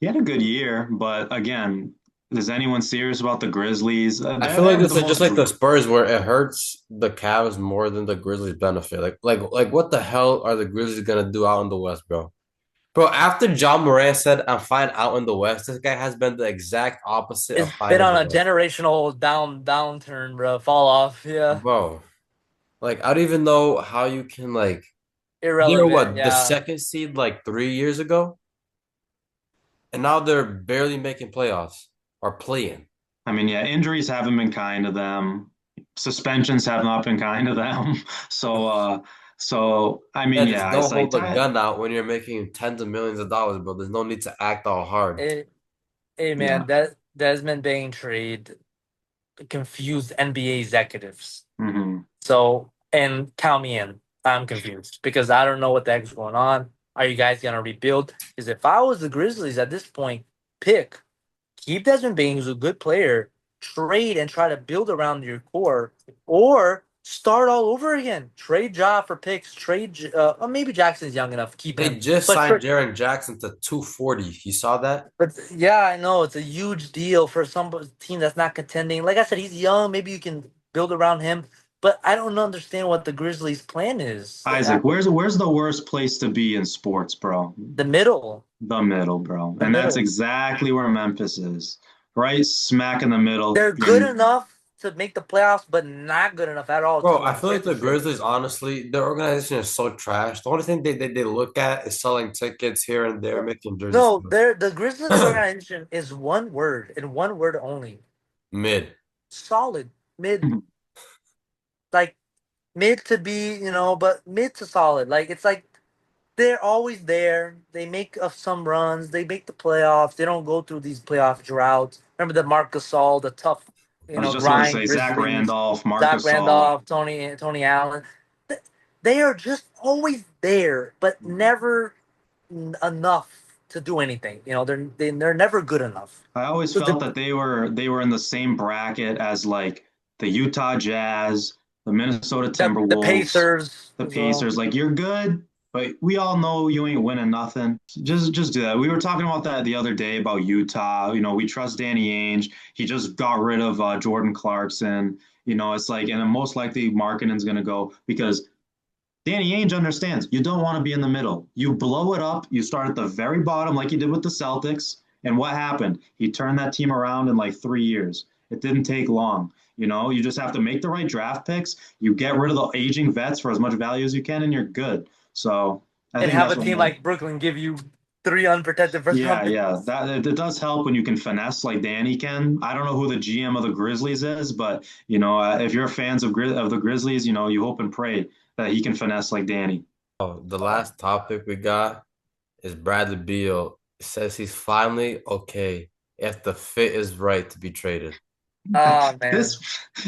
Speaker 2: He had a good year, but again, is anyone serious about the Grizzlies?
Speaker 1: I
Speaker 2: They
Speaker 1: feel like
Speaker 2: have
Speaker 1: this
Speaker 2: the
Speaker 1: is just
Speaker 2: most.
Speaker 1: like the Spurs where it hurts the Cavs more than the Grizzlies benefit. Like what the hell are the Grizzlies gonna do out in the West, bro? Bro, after John Moran said I'm fine out in the West, this guy has been the exact opposite
Speaker 3: It's
Speaker 1: of fine
Speaker 3: been
Speaker 1: in
Speaker 3: on
Speaker 1: the
Speaker 3: a
Speaker 1: West.
Speaker 3: generational downturn, bro. Fall off. Yeah.
Speaker 1: Bro, like I don't even know how you can like they're
Speaker 3: Irrelevant.
Speaker 1: what the
Speaker 3: Yeah.
Speaker 1: second seed like 3 years ago, and now they're barely making playoffs or playing.
Speaker 2: I mean, yeah, injuries haven't been kind to them. Suspensions have not been kind to them. So I mean,
Speaker 1: Yeah, just
Speaker 2: yeah, it's
Speaker 1: don't
Speaker 2: like
Speaker 1: hold the gun out when you're making tens of millions of dollars, bro. There's no need to act all hard.
Speaker 3: It, hey
Speaker 2: yeah.
Speaker 3: man, that Desmond Bain trade confused NBA executives.
Speaker 2: Hmm.
Speaker 3: So, and count me in. I'm confused because I don't know what the heck's going on. Are you guys gonna rebuild? Because if I was the Grizzlies at this point, pick keep Desmond Bain, who's a good player, trade and try to build around your core, or start all over again. Trade Ja for picks. Or maybe Jackson's young enough. Keep
Speaker 1: They
Speaker 3: him,
Speaker 1: just
Speaker 3: but
Speaker 1: signed Jaren Jackson to 240. You saw that?
Speaker 3: but yeah, I know it's a huge deal for some team that's not contending. Like I said, he's young. Maybe you can build around him. But I don't understand what the Grizzlies' plan is. Like
Speaker 2: Isaac, where's the worst place to be in sports, bro?
Speaker 3: the middle,
Speaker 2: The middle, bro.
Speaker 3: the
Speaker 2: And that's
Speaker 3: middle.
Speaker 2: exactly where Memphis is. Right smack in the middle.
Speaker 3: They're good enough to make the playoffs, but not good enough at all to
Speaker 1: Bro, I
Speaker 3: win a
Speaker 1: feel like the
Speaker 3: championship.
Speaker 1: Grizzlies, honestly, their organization is so trash. The only thing they look at is selling tickets here and there, making jersey
Speaker 3: No,
Speaker 1: sales.
Speaker 3: the Grizzlies organization is one word and one word only.
Speaker 1: Mid.
Speaker 3: Solid. Mid, like mid to be, but mid to solid. Like it's like they're always there. They make some runs. They make the playoffs. They don't go through these playoff droughts. Remember the Marc Gasol, the tough,
Speaker 2: I was just gonna
Speaker 3: grind
Speaker 2: say Zach
Speaker 3: Grizzlies,
Speaker 2: Randolph,
Speaker 3: Zach
Speaker 2: Marcus Gasol.
Speaker 3: Randolph, Tony Allen. They are just always there, but never enough to do anything. They're never good enough.
Speaker 2: I always
Speaker 3: So
Speaker 2: felt that they were in the same bracket as like the Utah Jazz, the Minnesota
Speaker 3: the
Speaker 2: Timberwolves,
Speaker 3: Pacers
Speaker 2: the
Speaker 3: as well.
Speaker 2: Pacers. Like you're good, but we all know you ain't winning nothing. Just do that. We were talking about that the other day about Utah. We trust Danny Ainge. He just got rid of Jordan Clarkson. It's like, and then most likely Markkanen's gonna go because Danny Ainge understands you don't want to be in the middle. You blow it up. You start at the very bottom, like you did with the Celtics. And what happened? He turned that team around in like 3 years. It didn't take long. You just have to make the right draft picks. You get rid of the aging vets for as much value as you can, and you're good. So I
Speaker 3: And
Speaker 2: think
Speaker 3: have
Speaker 2: that's
Speaker 3: a
Speaker 2: what.
Speaker 3: team like Brooklyn give you three unprotected first
Speaker 2: Yeah,
Speaker 3: round
Speaker 2: yeah.
Speaker 3: picks.
Speaker 2: That it does help when you can finesse like Danny can. I don't know who the GM of the Grizzlies is, but if you're fans of the Grizzlies, you hope and pray that he can finesse like Danny.
Speaker 1: Oh, the last topic we got is Bradley Beal says he's finally okay if the fit is right to be traded.
Speaker 3: Oh man.
Speaker 2: This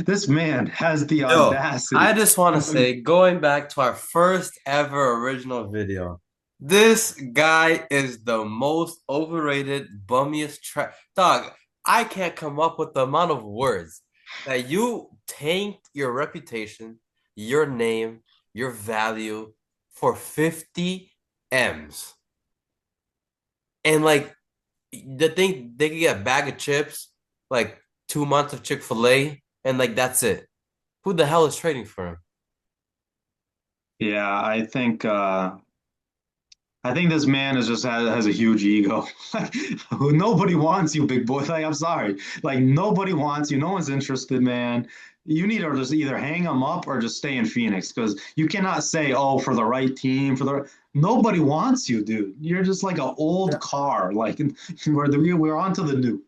Speaker 2: this man has the
Speaker 1: Yo, I
Speaker 2: audacity.
Speaker 1: just want to say, going back to our first ever original video, this guy is the most overrated, bummiest trash. Dog, I can't come up with the amount of words that you tanked your reputation, your name, your value for 50 M's. And like the thing, they could get a bag of chips, like 2 months of Chick-fil-A, and like that's it. Who the hell is trading for him?
Speaker 2: Yeah, I think this man is just has a huge ego. Like, nobody wants you, big boy. Like, I'm sorry. Like, nobody wants you. No one's interested, man. You need to just either hang him up or just stay in Phoenix because you cannot say, oh, for the right team, for the nobody wants you, dude. You're just like an old
Speaker 3: The
Speaker 2: car. Like, we're on to the new.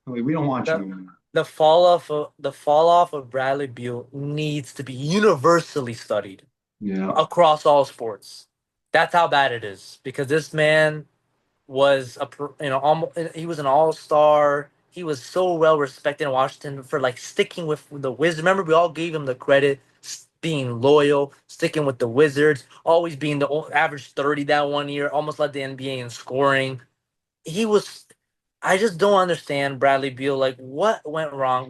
Speaker 2: Like, we don't want you
Speaker 3: the,
Speaker 2: anymore.
Speaker 3: the fall off of Bradley Beal needs to be universally studied
Speaker 2: Yeah,
Speaker 3: across all sports. That's how bad it is because this man was almost, he was an all-star. He was so well respected in Washington for like sticking with the Wizards. Remember, we all gave him the credit, being loyal, sticking with the Wizards, always being the average 30 that one year, almost led the NBA in scoring. He was. I just don't understand Bradley Beal. Like, what went wrong?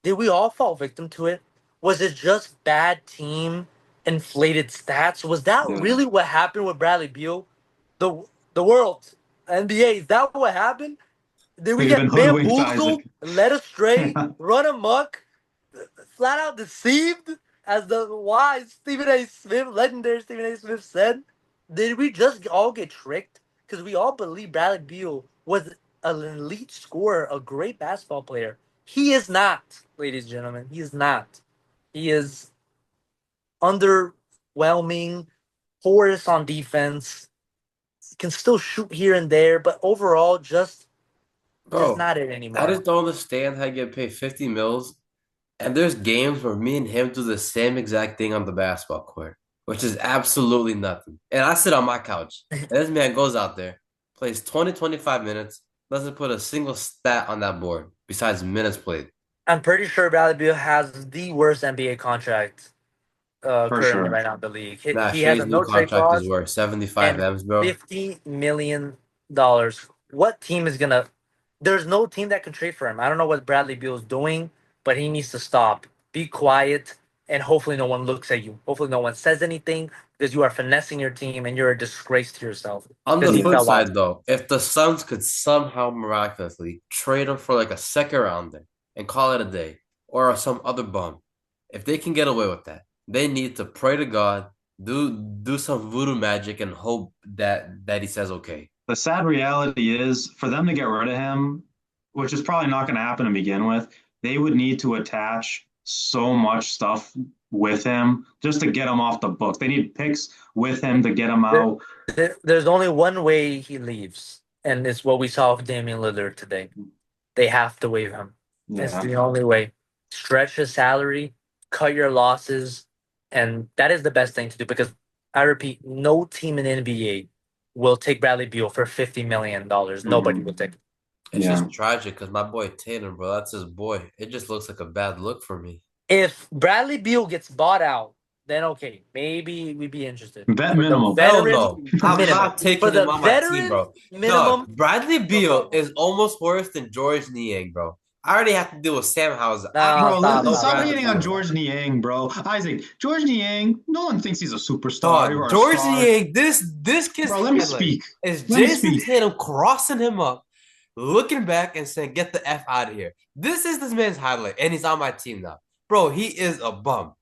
Speaker 3: Did we all fall victim to it? Was it just bad team inflated stats? Was that
Speaker 2: yeah.
Speaker 3: really what happened with Bradley Beal? The the world, NBA, is that what happened? Did we
Speaker 2: We've been
Speaker 3: get
Speaker 2: hoodwinked, Isaac.
Speaker 3: bamboozled, led astray,
Speaker 2: Yeah.
Speaker 3: run amok, flat out deceived, as the wise Stephen A. Smith, legendary Stephen A. Smith said? Did we just all get tricked? Because we all believe Bradley Beal was an elite scorer, a great basketball player. He is not, ladies and gentlemen. He is not. He is underwhelming, porous on defense. Can still shoot here and there, but overall, just
Speaker 1: Bro,
Speaker 3: not it
Speaker 1: I just
Speaker 3: anymore.
Speaker 1: don't understand how you get paid 50 mils. And there's games where me and him do the same exact thing on the basketball court, which is absolutely nothing. And I sit on my couch, and this man goes out there, plays 20, 25 minutes, doesn't put a single stat on that board besides minutes played.
Speaker 3: I'm pretty sure Bradley Beal has the worst NBA contract
Speaker 2: For
Speaker 3: currently
Speaker 2: sure.
Speaker 3: right now in the league. He,
Speaker 1: Nah,
Speaker 3: he has
Speaker 1: Shea's
Speaker 3: a
Speaker 1: new
Speaker 3: no trade
Speaker 1: contract is
Speaker 3: clause
Speaker 1: worth 75
Speaker 3: and
Speaker 1: M's, bro.
Speaker 3: $50 million. What team is gonna? There's no team that can trade for him. I don't know what Bradley Beal is doing, but he needs to stop. Be quiet, and hopefully no one looks at you. Hopefully no one says anything because you are finessing your team and you're a disgrace to yourself.
Speaker 1: On the
Speaker 3: Because he
Speaker 2: Yeah.
Speaker 1: flip
Speaker 3: fell off.
Speaker 1: side, though, if the Suns could somehow miraculously trade him for like a second rounder and call it a day, or some other bum, if they can get away with that, they need to pray to God, do some voodoo magic, and hope that he says okay.
Speaker 2: The sad reality is for them to get rid of him, which is probably not going to happen to begin with, they would need to attach so much stuff with him just to get him off the books. They need picks with him to get him
Speaker 3: There,
Speaker 2: out.
Speaker 3: there's only one way he leaves, and it's what we saw with Damian Lillard today. They have to waive him. It's
Speaker 2: Yeah.
Speaker 3: the only way. Stretch his salary, cut your losses, and that is the best thing to do because I repeat, no team in the NBA will take Bradley Beal for $50 million. Nobody will
Speaker 2: Mhm.
Speaker 3: take it.
Speaker 1: It's
Speaker 2: Yeah.
Speaker 1: just tragic because my boy Tatum, bro, that's his boy. It just looks like a bad look for me.
Speaker 3: If Bradley Beal gets bought out, then okay, maybe we'd be interested.
Speaker 2: Vet
Speaker 3: For the
Speaker 2: minimum.
Speaker 1: Hell
Speaker 3: veterans,
Speaker 1: no. I'm
Speaker 3: minimum.
Speaker 1: not
Speaker 3: For
Speaker 1: taking
Speaker 3: the
Speaker 1: him on my team,
Speaker 3: veterans,
Speaker 1: bro. Dog,
Speaker 3: minimum,
Speaker 1: Bradley
Speaker 3: no
Speaker 1: Beal
Speaker 3: problem.
Speaker 1: is almost worse than George Niang, bro. I already have to deal with Sam Hauser. I
Speaker 3: No,
Speaker 1: don't
Speaker 2: Bro,
Speaker 1: have to deal
Speaker 3: stop,
Speaker 2: listen,
Speaker 1: with
Speaker 3: stop,
Speaker 2: stop
Speaker 3: stop,
Speaker 1: Bradley
Speaker 2: hating on
Speaker 3: stop,
Speaker 1: Beal.
Speaker 3: stop.
Speaker 2: George Niang, bro. Isaac, George Niang, no one thinks he's a superstar
Speaker 1: Dog,
Speaker 2: or a
Speaker 1: George
Speaker 2: star.
Speaker 1: Niang, this kid's
Speaker 2: Bro, let me
Speaker 1: highlight
Speaker 2: speak.
Speaker 1: is
Speaker 2: Let me
Speaker 1: Jason
Speaker 2: speak.
Speaker 1: Tatum crossing him up, looking back and saying, "Get the F out of here." This is this man's highlight, and he's on my team now. Bro, he is a bum.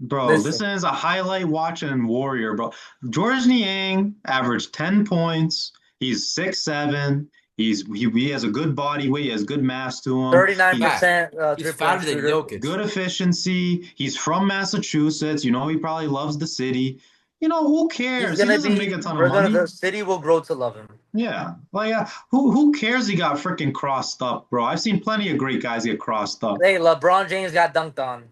Speaker 2: Bro, this
Speaker 3: Listen,
Speaker 2: is a highlight watching warrior, bro. George Niang averaged 10 points. He's 6'7". He has a good body weight, he has good mass to him.
Speaker 3: thirty-nine
Speaker 2: He
Speaker 1: Fact.
Speaker 3: percent
Speaker 1: He's
Speaker 3: 3 point
Speaker 1: fatter than
Speaker 3: shooter.
Speaker 1: Jokic.
Speaker 2: good efficiency. He's from Massachusetts. You know, he probably loves the city. You know, who
Speaker 3: He's
Speaker 2: cares? He
Speaker 3: gonna
Speaker 2: doesn't make
Speaker 3: be.
Speaker 2: a ton of
Speaker 3: We're gonna.
Speaker 2: money.
Speaker 3: The city will grow to love him.
Speaker 2: Yeah. Like who cares he got freaking crossed up, bro? I've seen plenty of great guys get crossed up.
Speaker 3: Hey, LeBron James got dunked on.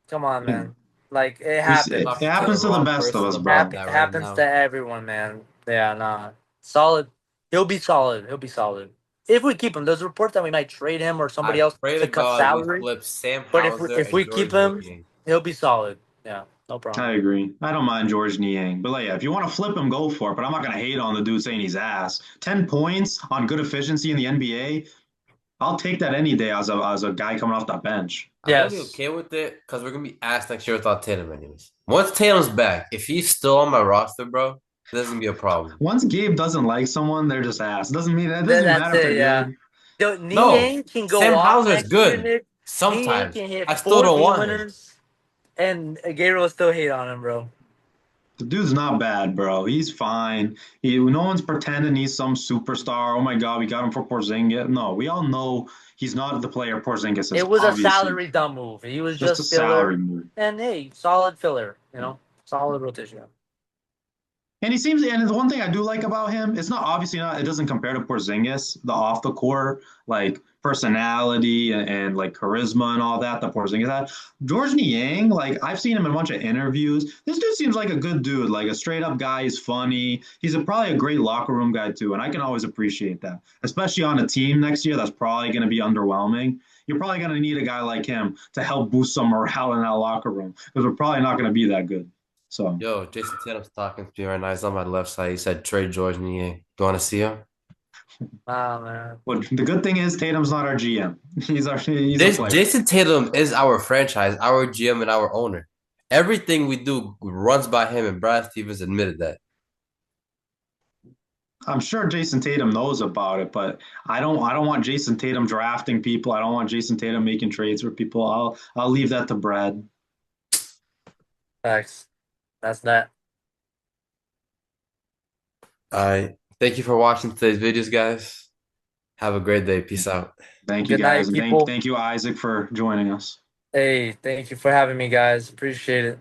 Speaker 3: Come on,
Speaker 2: Yeah.
Speaker 3: man. Like it
Speaker 1: Talk
Speaker 2: It
Speaker 3: happens.
Speaker 1: to the
Speaker 2: happens to the
Speaker 1: wrong
Speaker 2: best of
Speaker 1: person
Speaker 2: us,
Speaker 1: about
Speaker 2: bro.
Speaker 1: that right
Speaker 3: Happens to
Speaker 1: now.
Speaker 3: everyone, man. Yeah, nah. Solid. He'll be solid. He'll be solid. If we keep him, there's reports that we might trade him or somebody
Speaker 1: I
Speaker 3: else
Speaker 1: pray to
Speaker 3: to cut
Speaker 1: God we
Speaker 3: salary.
Speaker 1: flip Sam
Speaker 3: But
Speaker 1: Hauser
Speaker 3: if
Speaker 1: and
Speaker 3: we keep
Speaker 1: George
Speaker 3: him,
Speaker 1: Niang.
Speaker 3: he'll be solid. Yeah, no
Speaker 2: I
Speaker 3: problem.
Speaker 2: agree. I don't mind George Niang. But like, yeah, if you want to flip him, go for it. But I'm not gonna hate on the dude saying he's ass. 10 points on good efficiency in the NBA. I'll take that any day as a guy coming off the bench.
Speaker 1: I'm only
Speaker 3: Yes.
Speaker 1: okay with it because we're gonna be asked next year without Tatum anyways. Once Tatum's back, if he's still on my roster, bro, this is gonna be a problem.
Speaker 2: Once Gabe doesn't like someone, they're just ass. Doesn't mean that doesn't even
Speaker 3: That's
Speaker 2: matter if
Speaker 3: it.
Speaker 2: they're
Speaker 3: Yeah.
Speaker 2: good.
Speaker 1: No,
Speaker 3: Niang can go
Speaker 1: Sam
Speaker 3: off
Speaker 1: Hauser is
Speaker 3: next year,
Speaker 1: good.
Speaker 3: Nick. Niang
Speaker 1: Sometimes.
Speaker 3: can hit
Speaker 1: I still
Speaker 3: four
Speaker 1: don't
Speaker 3: game
Speaker 1: want him.
Speaker 3: winners. And Gabriel still hate on him, bro.
Speaker 2: The dude's not bad, bro. He's fine. No one's pretending he's some superstar. Oh my God, we got him for Porzingis. No, we all know he's not the player Porzingis is,
Speaker 3: It was a
Speaker 2: obviously.
Speaker 3: salary dump move. He was
Speaker 2: Just a
Speaker 3: just
Speaker 2: salary
Speaker 3: filler.
Speaker 2: move.
Speaker 3: And hey, solid filler, you know? Solid rotation.
Speaker 2: And he seems, and the one thing I do like about him, it's not obviously not, it doesn't compare to Porzingis, the off the court, like personality and like charisma and all that Porzingis had. George Niang, like I've seen him in a bunch of interviews. This dude seems like a good dude, like a straight up guy. He's funny. He's probably a great locker room guy too, and I can always appreciate that, especially on a team next year that's probably going to be underwhelming. You're probably going to need a guy like him to help boost some morale in that locker room because we're probably not going to be that good. So.
Speaker 1: Yo, Jason Tatum's talking to me right now. He's on my left side. He said trade George Niang. Do you want to see him?
Speaker 3: Wow, man.
Speaker 2: Well, the good thing is Tatum's not our GM. He's a player.
Speaker 1: Jason Tatum is our franchise, our GM, and our owner. Everything we do runs by him, and Brad Stevens admitted that.
Speaker 2: I'm sure Jason Tatum knows about it, but I don't want Jason Tatum drafting people. I don't want Jason Tatum making trades for people. I'll leave that to Brad.
Speaker 3: Facts. That's that.
Speaker 1: All right. Thank you for watching today's videos, guys. Have a great day. Peace out.
Speaker 2: Thank you
Speaker 3: Good
Speaker 2: guys,
Speaker 3: night,
Speaker 2: and
Speaker 3: people.
Speaker 2: thank you Isaac for joining us.
Speaker 3: Hey, thank you for having me, guys. Appreciate it.